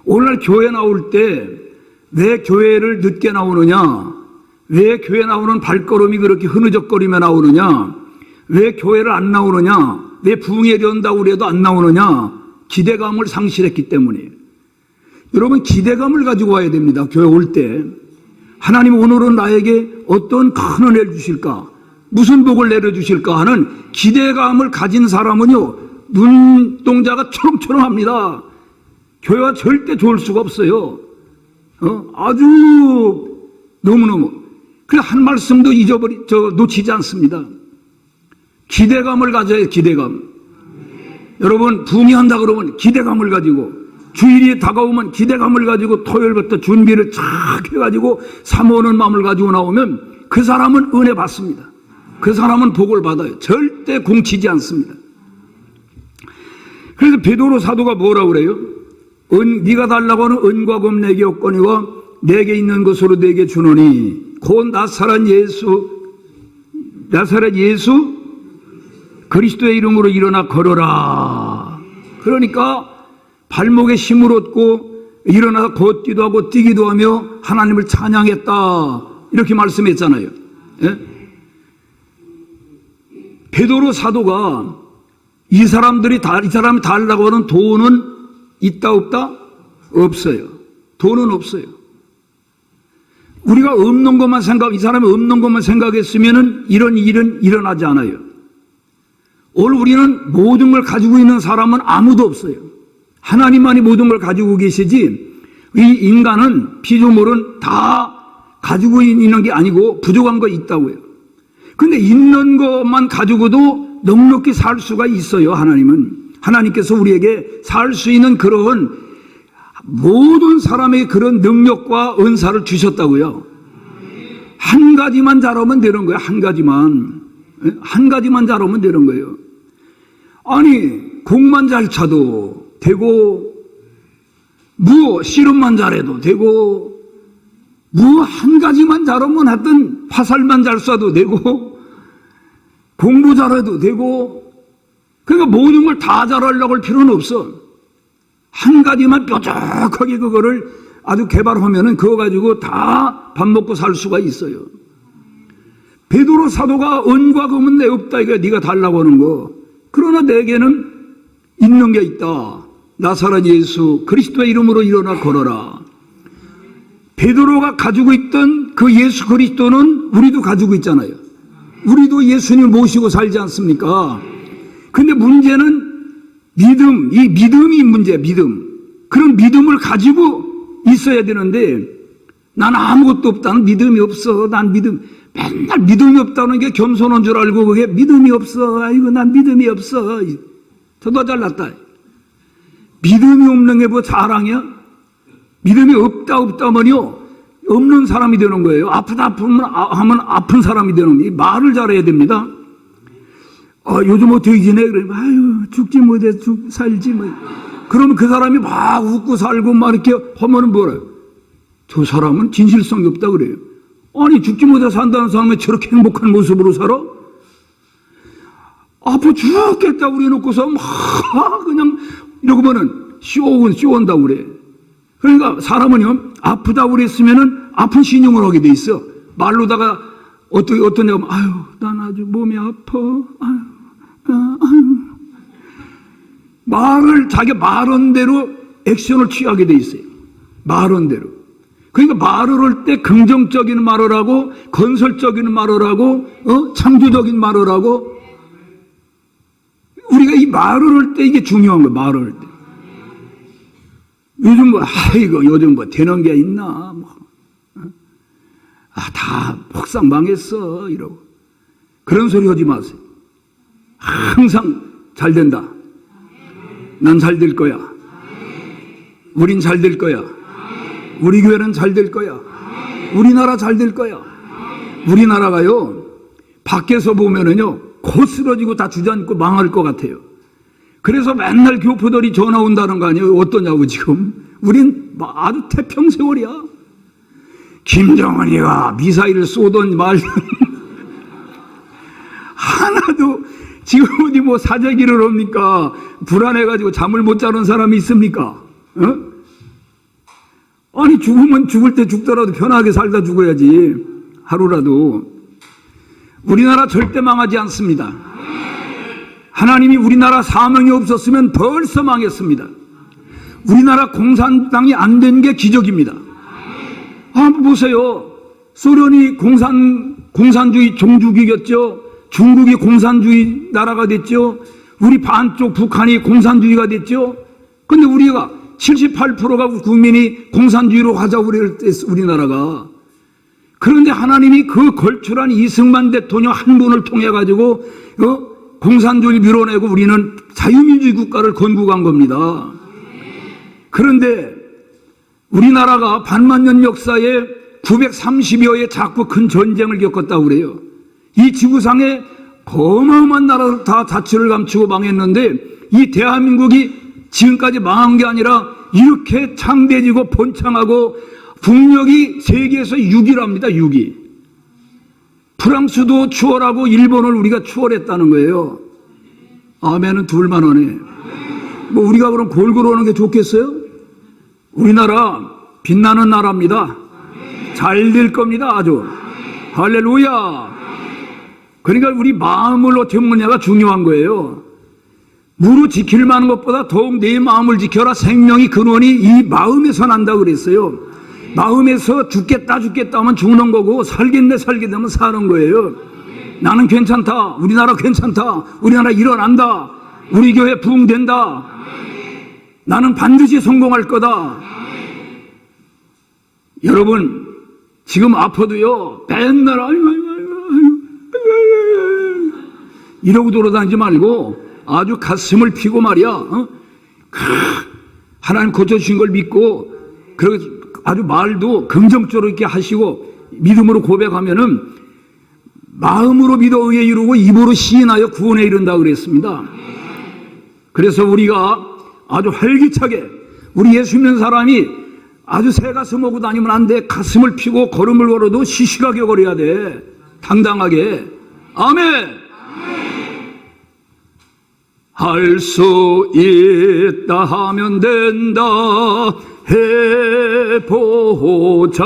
Speaker 1: 오늘날 교회 나올 때 왜 교회를 늦게 나오느냐, 왜 교회 나오는 발걸음이 그렇게 흐느적거리며 나오느냐, 왜 교회를 안 나오느냐, 왜 부흥회를 한다고 그래도 안 나오느냐, 기대감을 상실했기 때문이에요. 여러분, 기대감을 가지고 와야 됩니다. 교회 올 때. 하나님 오늘은 나에게 어떤 큰 은혜를 주실까, 무슨 복을 내려주실까 하는 기대감을 가진 사람은요, 눈동자가 초롱초롱합니다. 교회와 절대 좋을 수가 없어요. 아주 너무너무. 그래, 한 말씀도 놓치지 않습니다. 기대감을 가져야 기대감. 여러분, 부흥한다 그러면 기대감을 가지고, 주일이 다가오면 기대감을 가지고 토요일부터 준비를 쫙 해가지고 사모하는 마음을 가지고 나오면 그 사람은 은혜 받습니다. 그 사람은 복을 받아요. 절대 공치지 않습니다. 그래서 베드로 사도가 뭐라고 그래요? 네가 달라고 하는 은과 금 내게 없거니와 내게 있는 것으로 내게 주노니 곧 나사렛 예수 그리스도의 이름으로 일어나 걸어라. 그러니까 발목에 힘을 얻고 일어나서 걷기도 하고 뛰기도 하며 하나님을 찬양했다, 이렇게 말씀했잖아요. 예? 베드로 사도가 이 사람이 달라고 하는 돈은 있다 없다? 없어요. 돈은 없어요. 우리가 없는 것만 이 사람이 없는 것만 생각했으면은 이런 일은 일어나지 않아요. 오늘 우리는 모든 걸 가지고 있는 사람은 아무도 없어요. 하나님만이 모든 걸 가지고 계시지, 이 인간은 피조물은 다 가지고 있는 게 아니고 부족한 거 있다고요. 근데 있는 것만 가지고도 넉넉히 살 수가 있어요. 하나님께서 우리에게 살 수 있는 그런 모든 사람의 그런 능력과 은사를 주셨다고요. 한 가지만 잘하면 되는 거예요. 한 가지만 잘하면 되는 거예요. 아니, 공만 잘 차도 되고, 씨름만 잘해도 되고, 한 가지만 잘하면 하여튼 화살만 잘 쏴도 되고, 공부 잘해도 되고, 그러니까 모든 걸 다 잘하려고 할 필요는 없어. 한 가지만 뾰족하게 그거를 아주 개발하면은 그거 가지고 다 밥 먹고 살 수가 있어요. 베드로 사도가 은과 금은 내 없다, 이거 네가 달라고 하는 거. 그러나 내게는 있는 게 있다. 나사렛 예수 그리스도의 이름으로 일어나 걸어라. 베드로가 가지고 있던 그 예수 그리스도는 우리도 가지고 있잖아요. 우리도 예수님을 모시고 살지 않습니까? 근데 문제는 믿음, 이 믿음이 문제야. 그런 믿음을 가지고 있어야 되는데, 난 아무것도 없다, 난 믿음이 없어, 맨날 믿음이 없다는 게 겸손한 줄 알고 그게 믿음이 없어, 아이고 난 믿음이 없어, 저도 잘났다. 믿음이 없는 게 뭐 자랑이야? 믿음이 없다면요, 없는 사람이 되는 거예요. 아프다 하면 아픈 사람이 되는 거예요. 말을 잘해야 됩니다. 요즘 어떻게 지내? 그러면, 아유, 죽지 못해, 살지 뭐. 그러면 그 사람이 막 웃고 살고 막 이렇게 하면은 뭐래? 저 사람은 진실성이 없다 그래요. 아니, 죽지 못해 산다는 사람이 저렇게 행복한 모습으로 살아? 아파 죽겠다 우리 놓고서 막 그냥 이러고면은 쇼온다고 그래. 그러니까 사람은요, 아프다 그랬으면은 아픈 신용을 하게 돼 있어. 말로다가 어떠냐고 하면, 아유, 난 아주 몸이 아파. 아유. 말을 자기 말한 대로 액션을 취하게 돼 있어요. 말한 대로. 그러니까 말을 할 때 긍정적인 말을 하고, 건설적인 말을 하고, 창조적인 말을 하고, 우리가 이 말을 할 때 이게 중요한 거예요. 말을 할 때. 요즘 이거 요즘 되는 게 있나? 다 폭삭 망했어. 이러고. 그런 소리 하지 마세요. 항상 잘 된다. 난 잘 될 거야. 우린 잘 될 거야. 우리 교회는 잘 될 거야. 우리나라 잘 될 거야. 우리나라가요, 밖에서 보면은요, 곧 쓰러지고 다 주저앉고 망할 것 같아요. 그래서 맨날 교포들이 전화 온다는 거 아니에요? 어떠냐고 지금. 우린 아주 태평세월이야. 김정은이가 미사일을 쏘던 말든 하나도 지금 어디 뭐 사재기를 합니까? 불안해가지고 잠을 못 자는 사람이 있습니까? 아니, 죽으면 죽을 때 죽더라도 편하게 살다 죽어야지. 하루라도. 우리나라 절대 망하지 않습니다. 하나님이 우리나라 사명이 없었으면 벌써 망했습니다. 우리나라 공산당이 안 된 게 기적입니다. 보세요. 소련이 공산주의 종주국이었죠. 중국이 공산주의 나라가 됐죠. 우리 반쪽 북한이 공산주의가 됐죠. 근데 우리가 78%가 국민이 공산주의로 가자고 그랬어, 우리나라가. 그런데 하나님이 그 걸출한 이승만 대통령 한 분을 통해 가지고 공산주의를 밀어내고 우리는 자유민주주의 국가를 건국한 겁니다. 그런데 우리나라가 반만년 역사에 930여의 작고 큰 전쟁을 겪었다고 그래요. 이 지구상에 어마어마한 나라들 다 자치를 감추고 망했는데 이 대한민국이 지금까지 망한 게 아니라 이렇게 창대해지고 번창하고 국력이 세계에서 6위랍니다. 6위. 프랑스도 추월하고 일본을 우리가 추월했다는 거예요. 아멘은 둘만 하네. 뭐 우리가 그럼 골고루 하는 게 좋겠어요? 우리나라 빛나는 나라입니다. 잘 될 겁니다. 아주. 할렐루야. 그러니까 우리 마음을 어떻게 먹느냐가 중요한 거예요. 무릇 지킬 만한 것보다 더욱 내 마음을 지켜라. 생명의 근원이 이 마음에서 난다고 그랬어요. 마음에서 죽겠다 하면 죽는 거고 살겠네 하면 사는 거예요. 나는 괜찮다. 우리나라 괜찮다. 우리나라 일어난다. 우리 교회 부흥된다. 나는 반드시 성공할 거다. 여러분, 지금 아파도요, 맨날 이러고 돌아다니지 말고 아주 가슴을 피고 말이야. 하나님 고쳐주신 걸 믿고, 그리고 아주 말도 긍정적으로 이렇게 하시고 믿음으로 고백하면은 마음으로 믿어 의에 이루고 입으로 시인하여 구원에 이른다 그랬습니다. 그래서 우리가 아주 활기차게, 우리 예수 믿는 사람이 아주 새 가슴 오고 다니면 안 돼. 가슴을 피고 걸음을 걸어도 시시하게 걸어야 돼. 당당하게. 아멘. 할 수 있다 하면 된다 해보자.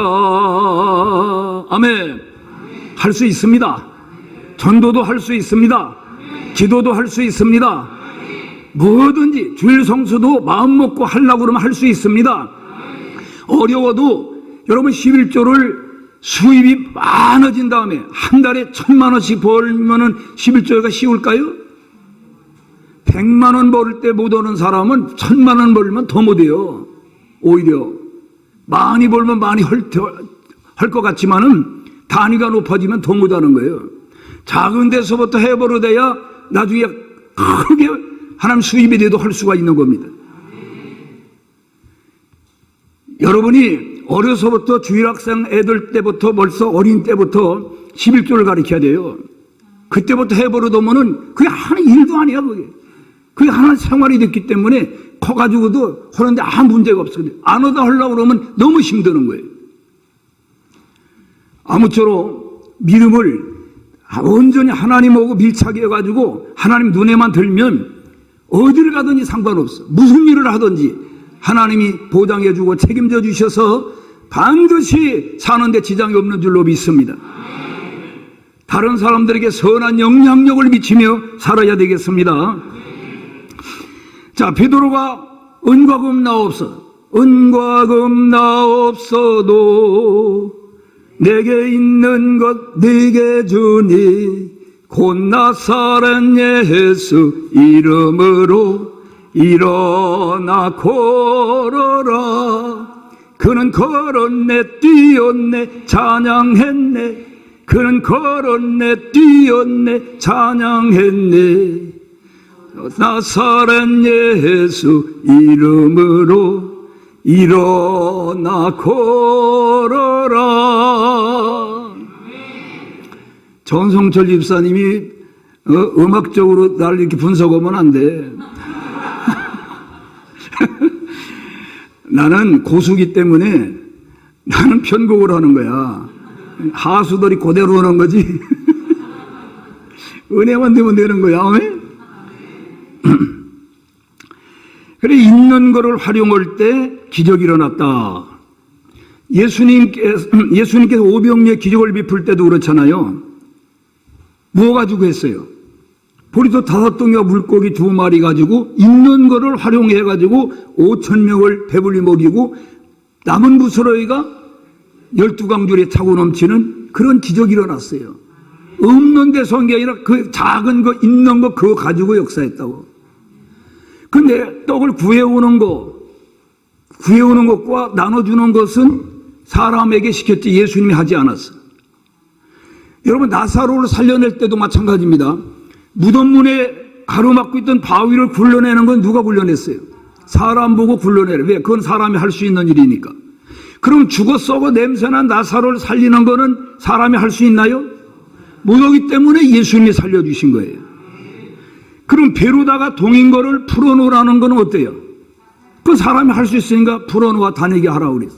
Speaker 1: 아멘. 할 수 있습니다. 전도도 할 수 있습니다. 기도도 할 수 있습니다. 뭐든지 주일 성수도 마음 먹고 하려고 그러면 할 수 있습니다. 어려워도 여러분 11조를 수입이 많아진 다음에 한 달에 1,000만 원씩 벌면은 11조가 쉬울까요? 100만 원 벌을 때 못 오는 사람은 1,000만 원 벌면 더 못해요. 오히려 많이 벌면 많이 할 것 같지만은 단위가 높아지면 더 못하는 거예요. 작은 데서부터 해버려야 나중에 크게 하나님 수입이 돼도 할 수가 있는 겁니다. 여러분이 어려서부터 주일학생 애들 때부터 벌써 어린 때부터 11조를 가르쳐야 돼요. 그때부터 해버려두면은 그게 하는 일도 아니야, 그게. 그게 하나의 생활이 됐기 때문에 커가지고도 하는데 아무 문제가 없어요. 안 하다 하려고 그러면 너무 힘드는 거예요. 아무쪼록 믿음을 온전히 하나님하고 밀착해가지고 하나님 눈에만 들면 어디를 가든지 상관없어. 무슨 일을 하든지 하나님이 보장해주고 책임져 주셔서 반드시 사는데 지장이 없는 줄로 믿습니다. 다른 사람들에게 선한 영향력을 미치며 살아야 되겠습니다. 자, 베드로가 은과 금 나옵소서. 은과 금 나옵소도 내게 있는 것 네게 주니 곧 나사렛 예수 이름으로 일어나 걸어라. 그는 걸었네 뛰었네 찬양했네. 그는 걸었네 뛰었네 찬양했네. 나사렛 예수 이름으로 일어나 걸어라. 전성철 집사님이 음악적으로 나를 이렇게 분석하면 안 돼. 나는 고수기 때문에 나는 편곡을 하는 거야. 하수들이 그대로 하는 거지. 은혜만 되면 되는 거야. 그래, 있는 거를 활용할 때 기적이 일어났다. 예수님께서 오병이의 기적을 베풀 때도 그렇잖아요. 뭐 가지고 했어요? 보리도 5덩이와 물고기 2마리 가지고 있는 거를 활용해 가지고 5,000명을 배불리 먹이고 남은 부스러기가 12강줄에 차고 넘치는 그런 기적이 일어났어요. 없는 데 선 게 아니라 그 작은 거 있는 거 그거 가지고 역사했다고. 근데 떡을 구해오는 것과 나눠주는 것은 사람에게 시켰지 예수님이 하지 않았어. 여러분, 나사로를 살려낼 때도 마찬가지입니다. 무덤 문에 가로막고 있던 바위를 굴러내는 건 누가 굴러냈어요? 사람 보고 굴러내래. 왜? 그건 사람이 할 수 있는 일이니까. 그럼 죽어 썩어 냄새난 나사로를 살리는 거는 사람이 할 수 있나요? 못하기 때문에 예수님이 살려주신 거예요. 그럼 배로다가 동인 거를 풀어놓으라는 건 어때요? 그 사람이 할 수 있으니까 풀어놓아 다니게 하라고 그랬어.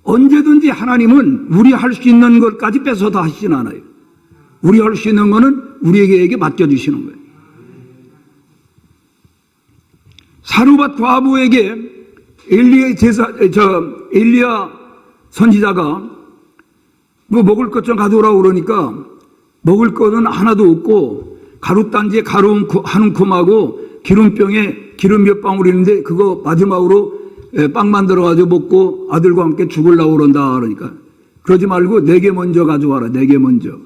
Speaker 1: 언제든지 하나님은 우리 할 수 있는 것까지 뺏어다 하시진 않아요. 우리 할 수 있는 거는 우리에게 맡겨주시는 거예요. 사르밧 과부에게 엘리야 선지자가 뭐 먹을 것 좀 가져오라고 그러니까 먹을 것은 하나도 없고 가룻단지에 가루 한 움큼하고 기름병에 기름 몇 방울 있는데 그거 마지막으로 빵 만들어가지고 먹고 아들과 함께 죽으려고 그런다 그러니까 그러지 말고 내게 먼저 가져와라. 내게 먼저.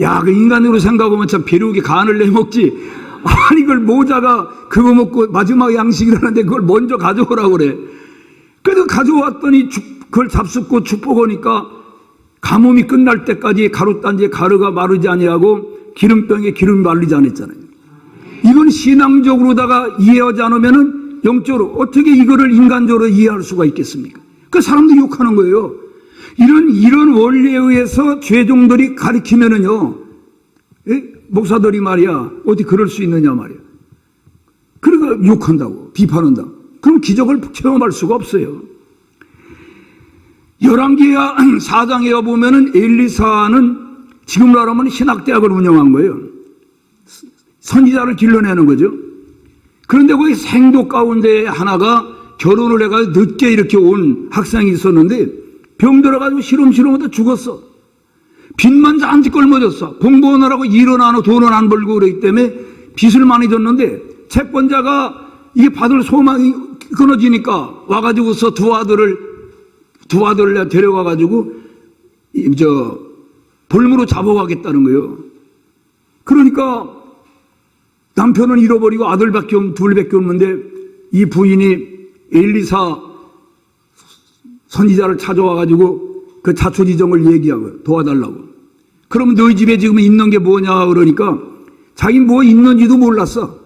Speaker 1: 야, 그 인간으로 생각하면 참 비루하게 간을 내먹지. 아니, 그걸 모자가 그거 먹고 마지막 양식이라는데 그걸 먼저 가져오라고 그래. 그래도 가져왔더니 그걸 잡숫고 축복하니까 가뭄이 끝날 때까지 가룻단지에 가루가 마르지 아니하고 기름병에 기름이 말리지 않았잖아요. 이건 신앙적으로다가 이해하지 않으면은 영적으로 어떻게 이거를 인간적으로 이해할 수가 있겠습니까? 그 사람들이 욕하는 거예요. 이런 원리에 의해서 죄종들이 가리키면은요, 목사들이 말이야, 어디 그럴 수 있느냐 말이야. 그러니까 욕한다고, 비판한다. 그럼 기적을 체험할 수가 없어요. 열왕기하 4장에 보면은 엘리사는 지금으로 하면 신학대학을 운영한 거예요. 선지자를 길러내는 거죠. 그런데 거기 생도 가운데 하나가 결혼을 해가지고 늦게 이렇게 온 학생이 있었는데 병 들어가지고 시름시름하다 죽었어. 빚만 잔뜩 걸머졌어. 공부하느라고 일은 안 하고 돈은 안 벌고 그러기 때문에 빚을 많이 졌는데 채권자가 이게 받을 소망이 끊어지니까 와가지고서 두 아들을 데려가가지고 볼무로 잡아가겠다는 거예요. 그러니까 남편은 잃어버리고 둘밖에 없는데 이 부인이 엘리사 선지자를 찾아와가지고 그 자초지정을 얘기하고 도와달라고. 그러면 너희 집에 지금 있는 게 뭐냐 그러니까 자기 뭐 있는지도 몰랐어.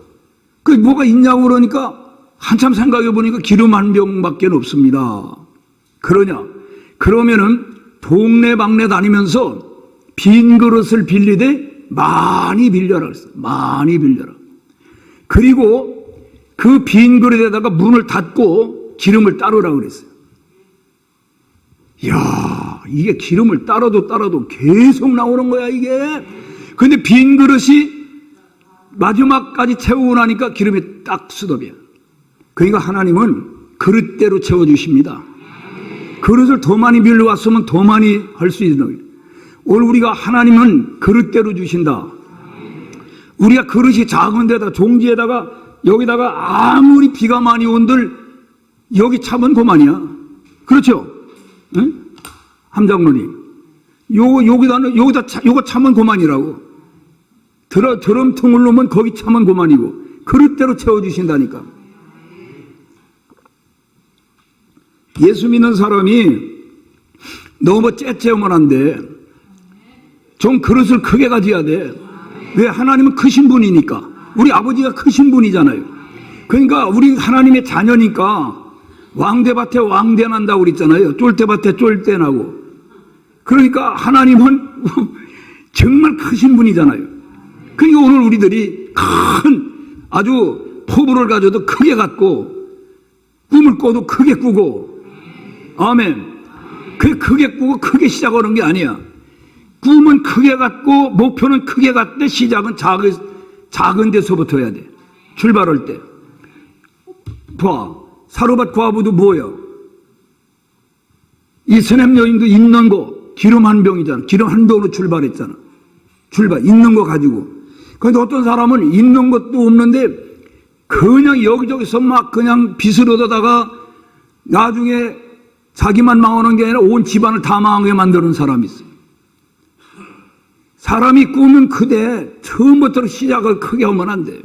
Speaker 1: 그 뭐가 있냐고 그러니까 한참 생각해 보니까 기름 한 병밖에 없습니다. 그러면은 동네방네 다니면서 빈 그릇을 빌리되 많이 빌려라 그랬어요. 많이 빌려라. 그리고 그 빈 그릇에다가 문을 닫고 기름을 따르라 그랬어요. 이야, 이게 기름을 따라도 계속 나오는 거야, 이게. 근데 빈 그릇이 마지막까지 채우고 나니까 기름이 딱 수덥이야. 그러니까 하나님은 그릇대로 채워주십니다. 그릇을 더 많이 빌려왔으면 더 많이 할 수 있는 거예요. 오늘 우리가 하나님은 그릇대로 주신다. 우리가 그릇이 작은 데다 종지에다가 여기다가 아무리 비가 많이 온들 여기 차면 그만이야. 그렇죠? 응? 함장로님, 요거 차면 그만이라고. 드럼통을 놓으면 거기 차면 그만이고 그릇대로 채워주신다니까. 예수 믿는 사람이 너무 째째하면 안 돼. 좀 그릇을 크게 가져야 돼. 왜? 하나님은 크신 분이니까. 우리 아버지가 크신 분이잖아요. 그러니까 우리 하나님의 자녀니까 왕대밭에 왕대 난다고 그랬잖아요. 쫄대밭에 쫄대 나고. 그러니까 하나님은 정말 크신 분이잖아요. 그러니까 오늘 우리들이 큰 아주 포부를 가져도 크게 갖고 꿈을 꿔도 크게 꾸고, 아멘. 그 크게 꾸고 크게 시작하는 게 아니야. 꿈은 크게 갖고 목표는 크게 갖되 시작은 작은 데서부터 해야 돼. 출발할 때. 봐, 사르밧 과부도 뭐예요? 이 스냅 여인도 있는 거 기름 한 병이잖아. 기름 한 병으로 출발했잖아. 있는 거 가지고. 그런데 어떤 사람은 있는 것도 없는데 그냥 여기저기서 막 그냥 빚을 얻어다가 나중에 자기만 망하는 게 아니라 온 집안을 다 망하게 만드는 사람이 있어요. 사람이 꿈은 크되 처음부터 시작을 크게 하면 안 돼요.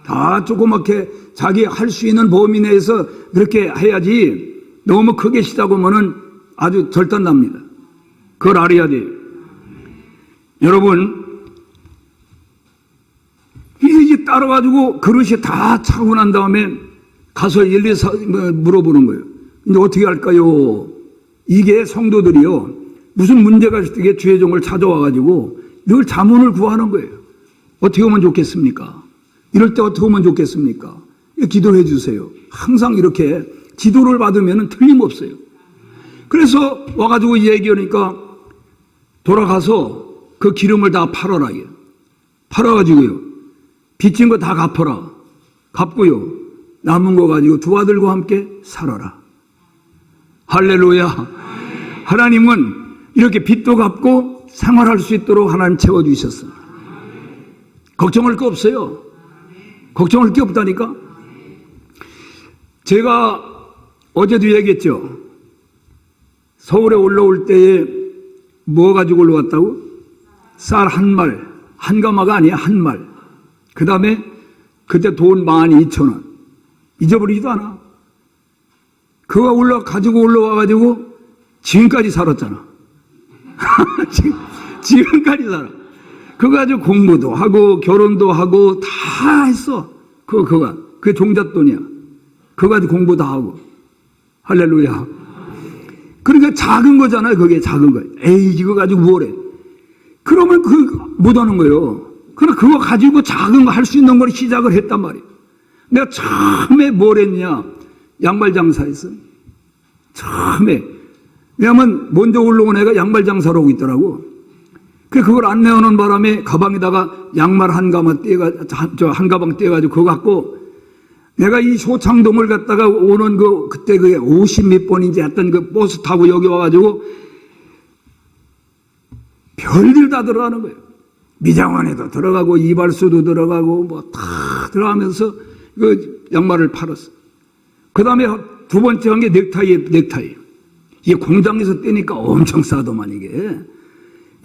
Speaker 1: 다 조그맣게 자기 할 수 있는 범위 내에서 그렇게 해야지 너무 크게 시작하면은 아주 절단납니다. 그걸 알아야 돼요. 여러분, 이게 따라가지고 그릇이 다 차고 난 다음에 가서 일일이 물어보는 거예요. 이제 어떻게 할까요? 이게 성도들이요, 무슨 문제가 있을 때 주의 종을 찾아와가지고 늘 자문을 구하는 거예요. 어떻게 하면 좋겠습니까? 이럴 때 어떻게 하면 좋겠습니까? 기도해 주세요. 항상 이렇게 지도를 받으면 틀림없어요. 그래서 와가지고 얘기하니까 돌아가서 그 기름을 다 팔아라. 팔아가지고요, 빚진 거 다 갚아라. 갚고요, 남은 거 가지고 두 아들과 함께 살아라. 할렐루야. 하나님은 이렇게 빚도 갚고 생활할 수 있도록 하나님 채워주셨어요. 걱정할 거 없어요. 걱정할 게 없다니까. 제가 어제도 얘기했죠. 서울에 올라올 때에 뭐 가지고 올라왔다고? 쌀 한 말, 한 가마가 아니야, 한 말. 그 다음에 그때 돈 12,000원. 잊어버리지도 않아. 그거 가지고 올라와가지고 지금까지 살았잖아. 지금까지 살아. 그거 가지고 공부도 하고 결혼도 하고 다 했어. 그게 종잣돈이야. 그거 가지고 공부 다 하고. 할렐루야. 그러니까 작은 거잖아요. 그게 작은 거. 에이, 이거 가지고 뭐래. 그러면 못 하는 거예요. 그러나 그거 가지고 작은 거 할 수 있는 걸 시작을 했단 말이에요. 내가 처음에 뭘 했냐. 양말 장사했어. 처음에. 왜냐면 먼저 올라온 애가 양말 장사를 하고 있더라고. 그걸 안 내오는 바람에 가방에다가 양말 한 가방 떼가지고 그거 갖고 내가 이 소창동을 갔다가 오는 그때 그게 50몇 번인지 했던 그 버스 타고 여기 와가지고 별들 다 들어가는 거예요. 미장원에도 들어가고 이발소도 들어가고 뭐 다 들어가면서 그 양말을 팔았어. 그 다음에 두 번째 한 게 넥타이. 이게 공장에서 떼니까 엄청 싸더만 이게.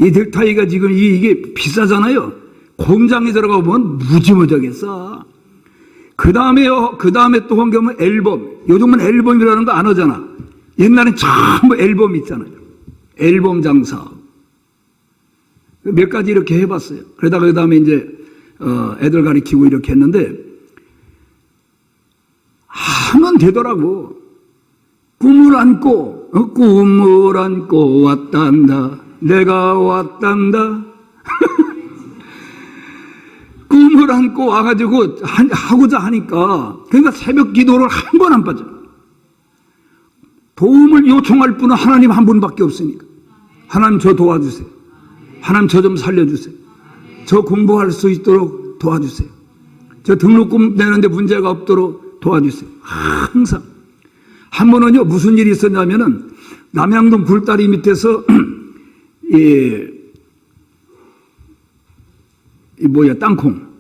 Speaker 1: 이 넥타이가 지금 이게 비싸잖아요. 공장에 들어가 보면 무지무지하게 싸. 그 다음에 또 한 게 뭐면 앨범. 요즘은 앨범이라는 거 안 하잖아. 옛날엔 전부 앨범 있잖아요. 앨범 장사. 몇 가지 이렇게 해봤어요. 그러다가 그 다음에 이제 애들 가리키고 이렇게 했는데 하면 되더라고. 꿈을 안고 왔단다. 내가 왔단다. 꿈을 안고 와가지고 하고자 하니까, 그러니까 새벽 기도를 한 번 안 빠져. 도움을 요청할 분은 하나님 한 분밖에 없으니까. 하나님 저 도와주세요. 하나님 저 좀 살려주세요. 저 공부할 수 있도록 도와주세요. 저 등록금 내는데 문제가 없도록 도와주세요. 항상. 한 번은요, 무슨 일이 있었냐면은, 남양동 굴다리 밑에서, 땅콩.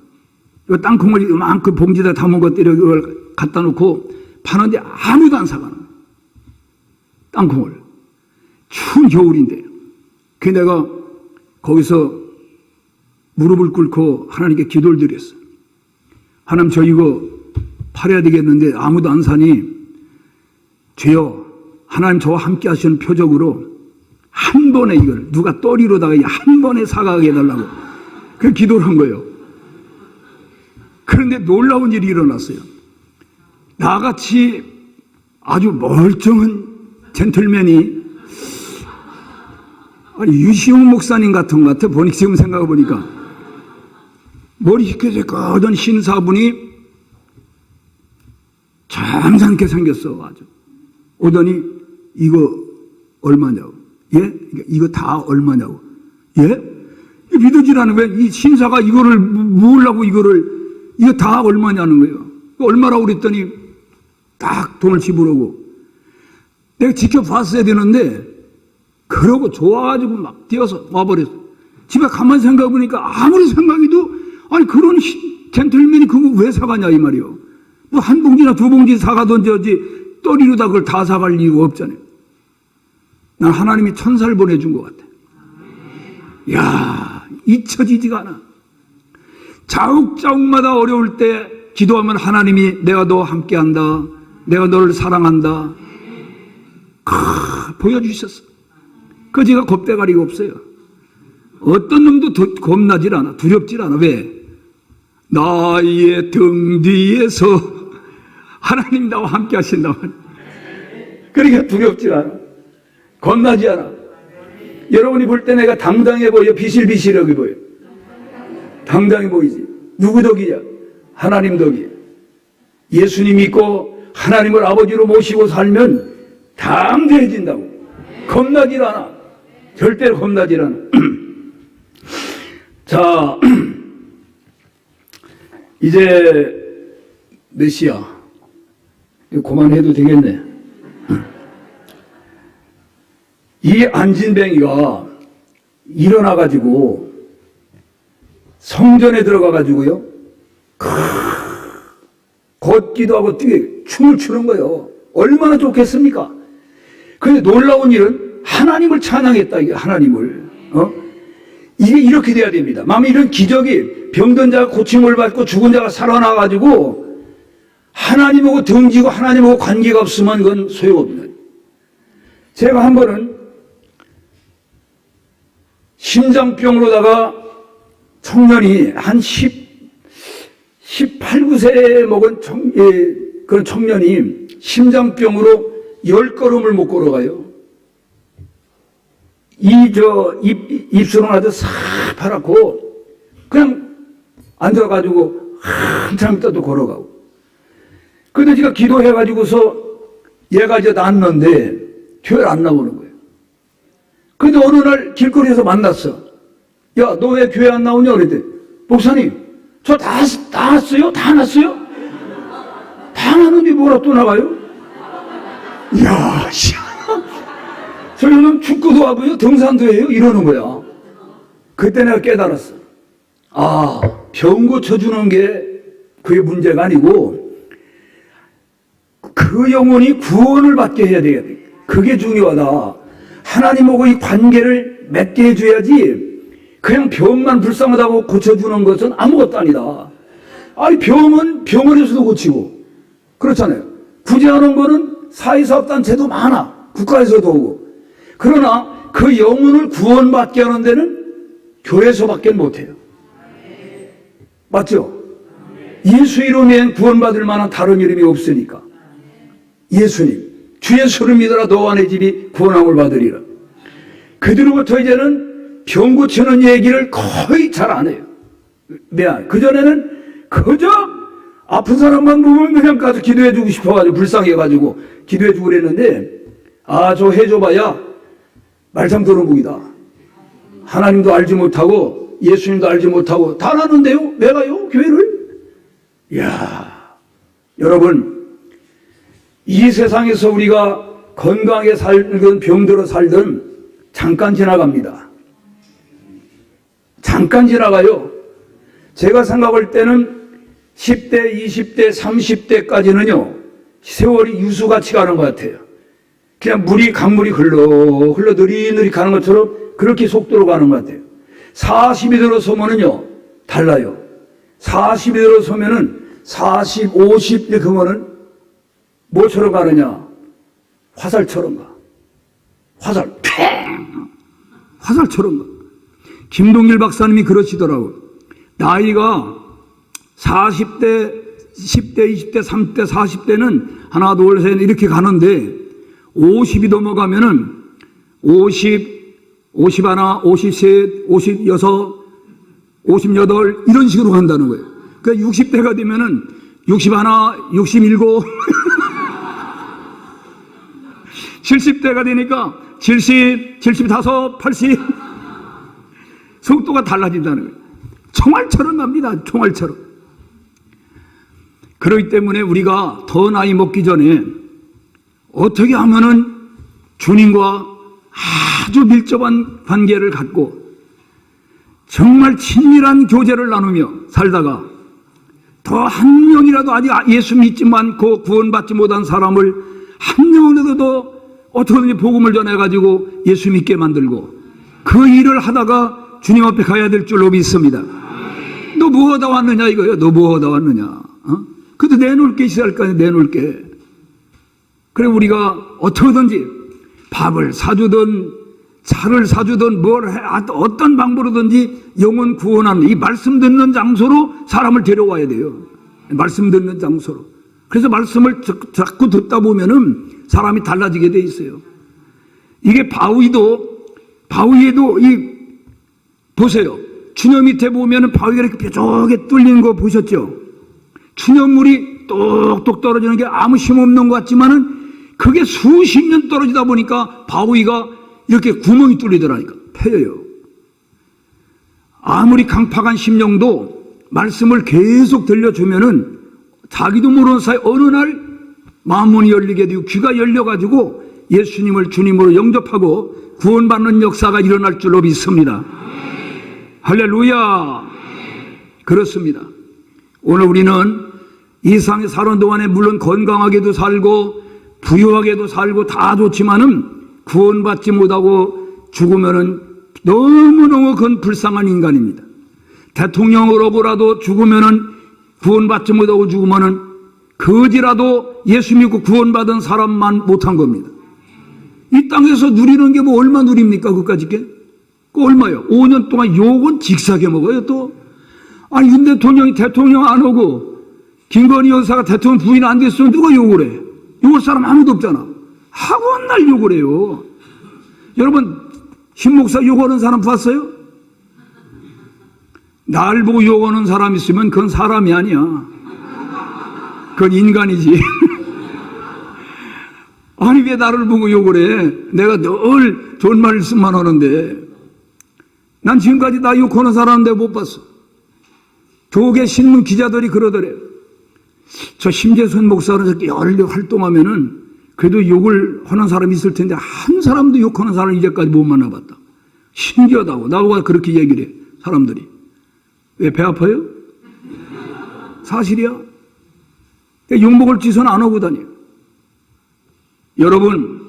Speaker 1: 이 땅콩을 이만큼 봉지에다 담은 것들을 이걸 갖다 놓고 파는데 아무도 안 사가는 거예요. 땅콩을. 추운 겨울인데. 그래서 내가 거기서 무릎을 꿇고 하나님께 기도를 드렸어요. 하나님, 저 이거 팔아야 되겠는데 아무도 안 사니, 주여, 하나님 저와 함께 하시는 표적으로 한 번에 이걸 누가 또리로다가 한 번에 사가게 해달라고 그 기도를 한 거예요. 그런데 놀라운 일이 일어났어요. 나같이 아주 멀쩡한 젠틀맨이, 아니 유시용 목사님 같은 것 같아. 지금 생각해보니까 머리 희끗희끗하던 신사분이 잠잠게 생겼어. 아주 오더니 이거 얼마냐고. 예? 이거 다 얼마냐고. 예? 믿어지지 않은 거야. 이 신사가 이거를 모으려고 이거 다 얼마냐는 거예요. 얼마라고 그랬더니 딱 돈을 집으라고. 내가 지켜봤어야 되는데, 그러고 좋아가지고 막 뛰어서 와버렸어. 집에 가만히 생각해보니까 아무리 생각해도, 아니 그런 젠틀맨이 그거 왜 사가냐 이 말이요. 뭐 한 봉지나 두 봉지 사가든지 떠리로다 그걸 다 사갈 이유가 없잖아요. 난 하나님이 천사를 보내준 것 같아. 이야, 잊혀지지가 않아. 자욱자욱마다 어려울 때 기도하면 하나님이 내가 너와 함께한다. 내가 너를 사랑한다. 보여주셨어. 그 제가 겁대가리가 없어요. 어떤 놈도 겁나질 않아. 두렵질 않아. 왜? 나의 등 뒤에서 하나님 나와 함께 하신다. 그러니까 두렵질 않아. 겁나지 않아. 여러분이 볼 때 내가 당당해 보여? 비실비실하게 보여? 당당해 보이지? 누구 덕이야? 하나님 덕이야. 예수님 믿고 하나님을 아버지로 모시고 살면 당대해진다고. 겁나질 않아. 절대로 겁나질 않아. 자, 이제 몇 시야? 그만해도 되겠네. 이 안진뱅이가 일어나가지고 성전에 들어가가지고요, 걷기도 하고 뛰게 춤을 추는 거예요. 얼마나 좋겠습니까? 근데 놀라운 일은 하나님을 찬양했다. 이게 하나님을. 이게 이렇게 돼야 됩니다. 만약 이런 기적이 병든 자가 고침을 받고 죽은 자가 살아나가지고 하나님하고 등지고 하나님하고 관계가 없으면 그건 소용없는. 제가 한 번은 심장병으로다가 청년이 한 18, 9세 먹은 그런 청년이 심장병으로 10걸음을 못 걸어가요. 입술은 아주 사파랗고 그냥 앉아가지고 한참 있다 또 걸어가고. 근데 제가 기도해가지고서 얘가 이제 낫는데 교회를 안 나오는 거예요. 근데 어느 날 길거리에서 만났어. 야, 너 왜 교회 안 나오냐? 그랬더니 목사님, 저 다 났어요? 다 났어요? 다 났는데 뭐라 또 나가요? 이야, 저 요즘 축구도 하고요, 등산도 해요? 이러는 거야. 그때 내가 깨달았어. 아, 병 고쳐주는 게 그게 문제가 아니고 그 영혼이 구원을 받게 해야 돼. 그게 중요하다. 하나님하고 이 관계를 맺게 해줘야지 그냥 병만 불쌍하다고 고쳐주는 것은 아무것도 아니다. 아니, 병은 병원에서도 고치고 그렇잖아요. 구제하는 거는 사회사업단체도 많아. 국가에서도 오고. 그러나 그 영혼을 구원받게 하는 데는 교회에서밖에 못해요. 맞죠? 예수 이름에 구원받을 만한 다른 이름이 없으니까. 예수님, 주 예수를 믿어라 너와 내 집이 구원함을 받으리라. 그뒤로부터 이제는 병 고치는 얘기를 거의 잘 안 해요. 그전에는 그저 아픈 사람만 보면 그냥 가서 기도해주고 싶어가지고 불쌍해가지고 기도해주고 그랬는데, 저 해줘봐야 말참 들어보기다. 하나님도 알지 못하고 예수님도 알지 못하고 다 나는데요? 내가요? 교회를? 이야, 여러분, 이 세상에서 우리가 건강하게 살든 병들어 살든 잠깐 지나갑니다. 잠깐 지나가요. 제가 생각할 때는 10대, 20대, 30대까지는요, 세월이 유수같이 가는 것 같아요. 그냥 강물이 흘러 느릿느릿 가는 것처럼 그렇게 속도로 가는 것 같아요. 40이 들어서면은요, 달라요. 40이 들어서면은 40, 50 이렇게 하면은 뭐처럼 가느냐? 화살처럼 가. 화살처럼 가. 김동길 박사님이 그러시더라고요. 나이가 40대, 10대, 20대, 30대, 40대는 하나, 둘, 셋 이렇게 가는데 50이 넘어가면은 50, 51, 53, 56, 58 이런 식으로 간다는 거예요. 그러니까 60대가 되면은 61, 67, 70대가 되니까 70, 75, 80 속도가 달라진다는 거예요. 총알처럼 갑니다. 총알처럼. 그렇기 때문에 우리가 더 나이 먹기 전에 어떻게 하면은 주님과 아주 밀접한 관계를 갖고 정말 친밀한 교제를 나누며 살다가 더 한 명이라도 아직 예수 믿지 않고 구원받지 못한 사람을 한 명이라도 어떻게든지 복음을 전해가지고 예수 믿게 만들고 그 일을 하다가 주님 앞에 가야 될 줄로 믿습니다. 너 뭐하다 왔느냐 이거예요. 너 뭐하다 왔느냐. 그래도 내놓을게 있을까요? 내놓을게. 그래 우리가 어떻게든지 밥을 사주든 차를 사주든 어떤 방법으로든지 영혼 구원하는 이 말씀 듣는 장소로 사람을 데려와야 돼요. 말씀 듣는 장소로. 그래서 말씀을 자꾸 듣다 보면은 사람이 달라지게 돼 있어요. 이게 바위에도 보세요. 추녀 밑에 보면은 바위가 이렇게 뾰족하게 뚫린 거 보셨죠? 추녀물이 똑똑 떨어지는 게 아무 힘없는 것 같지만은 그게 수십 년 떨어지다 보니까 바위가 이렇게 구멍이 뚫리더라니까. 패여요. 아무리 강팍한 심령도 말씀을 계속 들려주면은 자기도 모르는 사이 어느 날 마음문이 열리게 되고 귀가 열려가지고 예수님을 주님으로 영접하고 구원받는 역사가 일어날 줄로 믿습니다. 할렐루야. 그렇습니다. 오늘 우리는 이 세상에 사는 동안에 물론 건강하게도 살고 부유하게도 살고 다 좋지만은 구원받지 못하고 죽으면은 너무너무 그건 불쌍한 인간입니다. 대통령으로라도 죽으면은 구원받지 못하고 죽으면은 거지라도 예수 믿고 구원받은 사람만 못한 겁니다. 이 땅에서 누리는 게 뭐 얼마 누립니까? 그까짓 게? 그 얼마요? 5년 동안 욕은 직사게 먹어요 또. 아니 윤 대통령이 대통령 안 오고 김건희 여사가 대통령 부인 안 됐으면 누가 욕을 해? 욕할 사람 아무도 없잖아. 하고 날 욕을 해요. 여러분 신 목사 욕하는 사람 봤어요? 날 보고 욕하는 사람 있으면 그건 사람이 아니야. 그건 인간이지. 아니 왜 나를 보고 욕을 해? 내가 늘 좋은 말씀만 하는데 난 지금까지 나 욕하는 사람 내가 못 봤어. 교계 신문 기자들이 그러더래. 저 심재선 목사는 저렇게 열심히 활동하면은 그래도 욕을 하는 사람이 있을 텐데 한 사람도 욕하는 사람을 이제까지 못 만나봤다. 신기하다고 나보고 그렇게 얘기를 해 사람들이. 왜 배 아파요? 사실이야. 욕먹을 짓은 안 하고 다녀. 여러분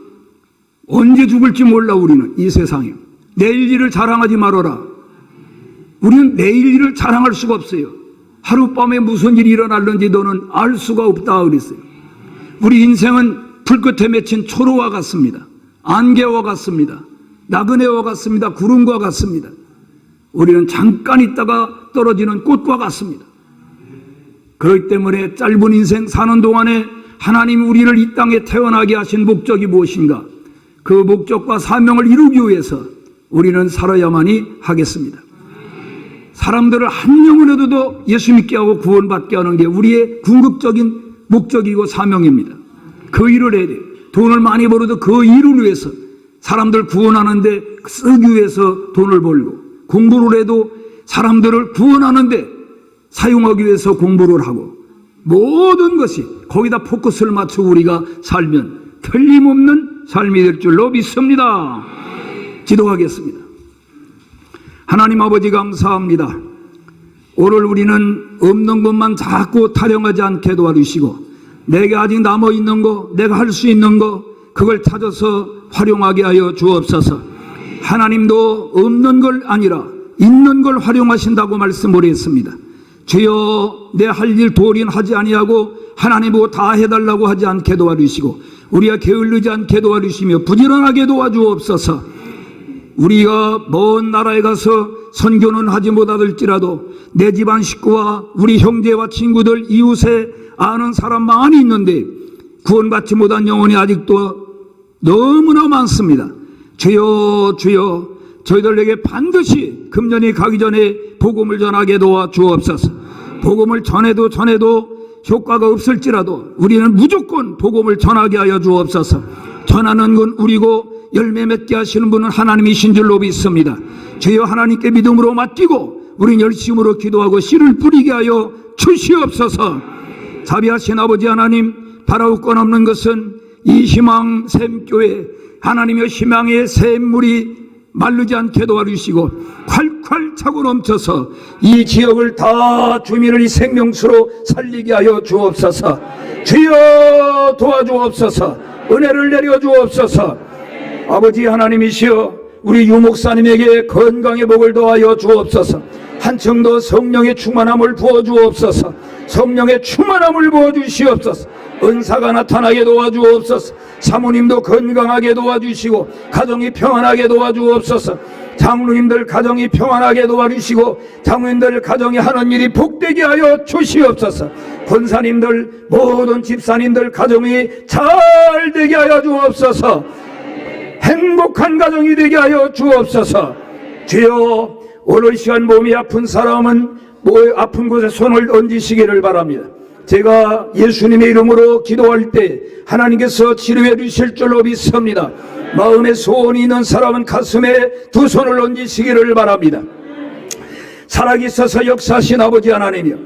Speaker 1: 언제 죽을지 몰라. 우리는 이 세상에 내일 일을 자랑하지 말아라. 우리는 내일 일을 자랑할 수가 없어요. 하룻밤에 무슨 일이 일어날는지 너는 알 수가 없다 그랬어요. 우리 인생은 불끝에 맺힌 초로와 같습니다. 안개와 같습니다. 나그네와 같습니다. 구름과 같습니다. 우리는 잠깐 있다가 떨어지는 꽃과 같습니다. 그렇기 때문에 짧은 인생 사는 동안에 하나님이 우리를 이 땅에 태어나게 하신 목적이 무엇인가? 그 목적과 사명을 이루기 위해서 우리는 살아야만이 하겠습니다. 사람들을 한 영혼에도 예수 믿게 하고 구원받게 하는 게 우리의 궁극적인 목적이고 사명입니다. 그 일을 해야 돼요. 돈을 많이 벌어도 그 일을 위해서 사람들 구원하는데 쓰기 위해서 돈을 벌고, 공부를 해도 사람들을 구원하는데 사용하기 위해서 공부를 하고, 모든 것이 거기다 포커스를 맞추고 우리가 살면 틀림없는 삶이 될 줄로 믿습니다. 기도하겠습니다. 하나님 아버지 감사합니다. 오늘 우리는 없는 것만 자꾸 타령하지 않게 도와주시고, 내게 아직 남아있는 거, 내가 할 수 있는 거, 그걸 찾아서 활용하게 하여 주옵소서. 하나님도 없는 걸 아니라 있는 걸 활용하신다고 말씀을 했습니다. 주여, 내 할 일 도리는 하지 아니하고 하나님 보고 다 해달라고 하지 않게 도와주시고, 우리가 게을르지 않게 도와주시며 부지런하게 도와주옵소서. 우리가 먼 나라에 가서 선교는 하지 못하더라도 내 집안 식구와 우리 형제와 친구들, 이웃에 아는 사람 많이 있는데 구원받지 못한 영혼이 아직도 너무나 많습니다. 주여, 주여, 저희들에게 반드시 금년이 가기 전에 복음을 전하게 도와주옵소서. 복음을 전해도 효과가 없을지라도 우리는 무조건 복음을 전하게 하여 주옵소서. 전하는 건 우리고 열매 맺게 하시는 분은 하나님이신 줄로 믿습니다. 주여, 하나님께 믿음으로 맡기고 우린 열심으로 기도하고 씨를 뿌리게 하여 주시옵소서. 자비하신 아버지 하나님, 바라올 건 없는 것은 이 희망 샘교회, 하나님의 희망의 샘물이 마르지 않게 도와주시고 콸콸 차고 넘쳐서 이 지역을 다 주민을 이 생명수로 살리게 하여 주옵소서. 주여, 도와주옵소서. 은혜를 내려 주옵소서. 아버지 하나님이시여, 우리 유목사님에게 건강의 복을 더하여 주옵소서. 한층 더 성령의 충만함을 부어주옵소서. 성령의 충만함을 부어주시옵소서. 은사가 나타나게 도와주옵소서. 사모님도 건강하게 도와주시고 가정이 평안하게 도와주옵소서. 장로님들 가정이 평안하게 도와주시고 장로님들 가정이 하는 일이 복되게 하여 주시옵소서. 권사님들, 모든 집사님들 가정이 잘 되게 하여 주옵소서. 행복한 가정이 되게 하여 주옵소서. 주여, 오늘 시간 몸이 아픈 사람은 아픈 곳에 손을 얹으시기를 바랍니다. 제가 예수님의 이름으로 기도할 때 하나님께서 치료해 주실 줄로 믿습니다. 마음에 소원이 있는 사람은 가슴에 두 손을 얹으시기를 바랍니다. 살아계셔서 역사하신 아버지 하나님이여,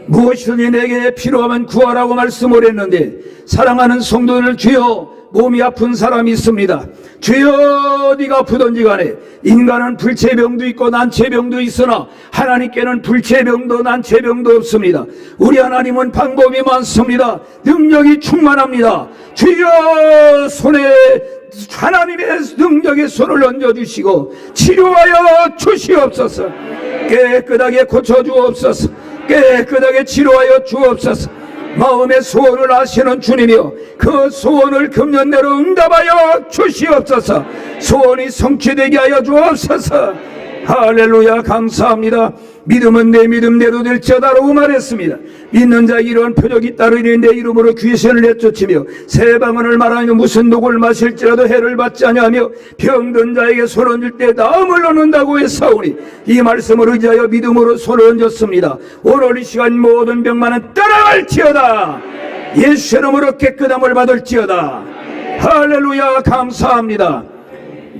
Speaker 1: 무엇이든지 내게 필요하면 구하라고 말씀을 했는데, 사랑하는 성도들, 주여, 몸이 아픈 사람이 있습니다. 주여, 네가 아프든지 간에 인간은 불체병도 있고 난체병도 있으나 하나님께는 불체병도 난체병도 없습니다. 우리 하나님은 방법이 많습니다. 능력이 충만합니다. 주여, 손에 하나님의 능력의 손을 얹어주시고 치료하여 주시옵소서. 깨끗하게 고쳐주옵소서. 깨끗하게 치료하여 주옵소서. 마음의 소원을 아시는 주님이여, 그 소원을 금년 내로 응답하여 주시옵소서. 소원이 성취되게 하여 주옵소서. 할렐루야, 감사합니다. 믿음은 내 믿음대로 될지어다라고 말했습니다. 믿는 자에게 이러한 표적이 따르니 내 이름으로 귀신을 내쫓으며 새 방언을 말하며 무슨 독을 마실지라도 해를 받지 아니하며 병든 자에게 손 얹을 때 나음을 얻는다고 했사오니, 이 말씀을 의지하여 믿음으로 손을 얹었습니다. 오늘 이 시간 모든 병만은 떠나갈지어다. 예수 이름으로 깨끗함을 받을지어다. 할렐루야, 감사합니다.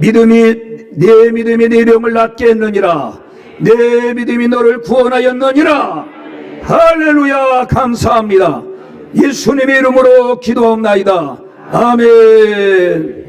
Speaker 1: 내 믿음이 내 병을 낫게 했느니라. 내 믿음이 너를 구원하였느니라. 할렐루야, 감사합니다. 예수님의 이름으로 기도합나이다. 아멘.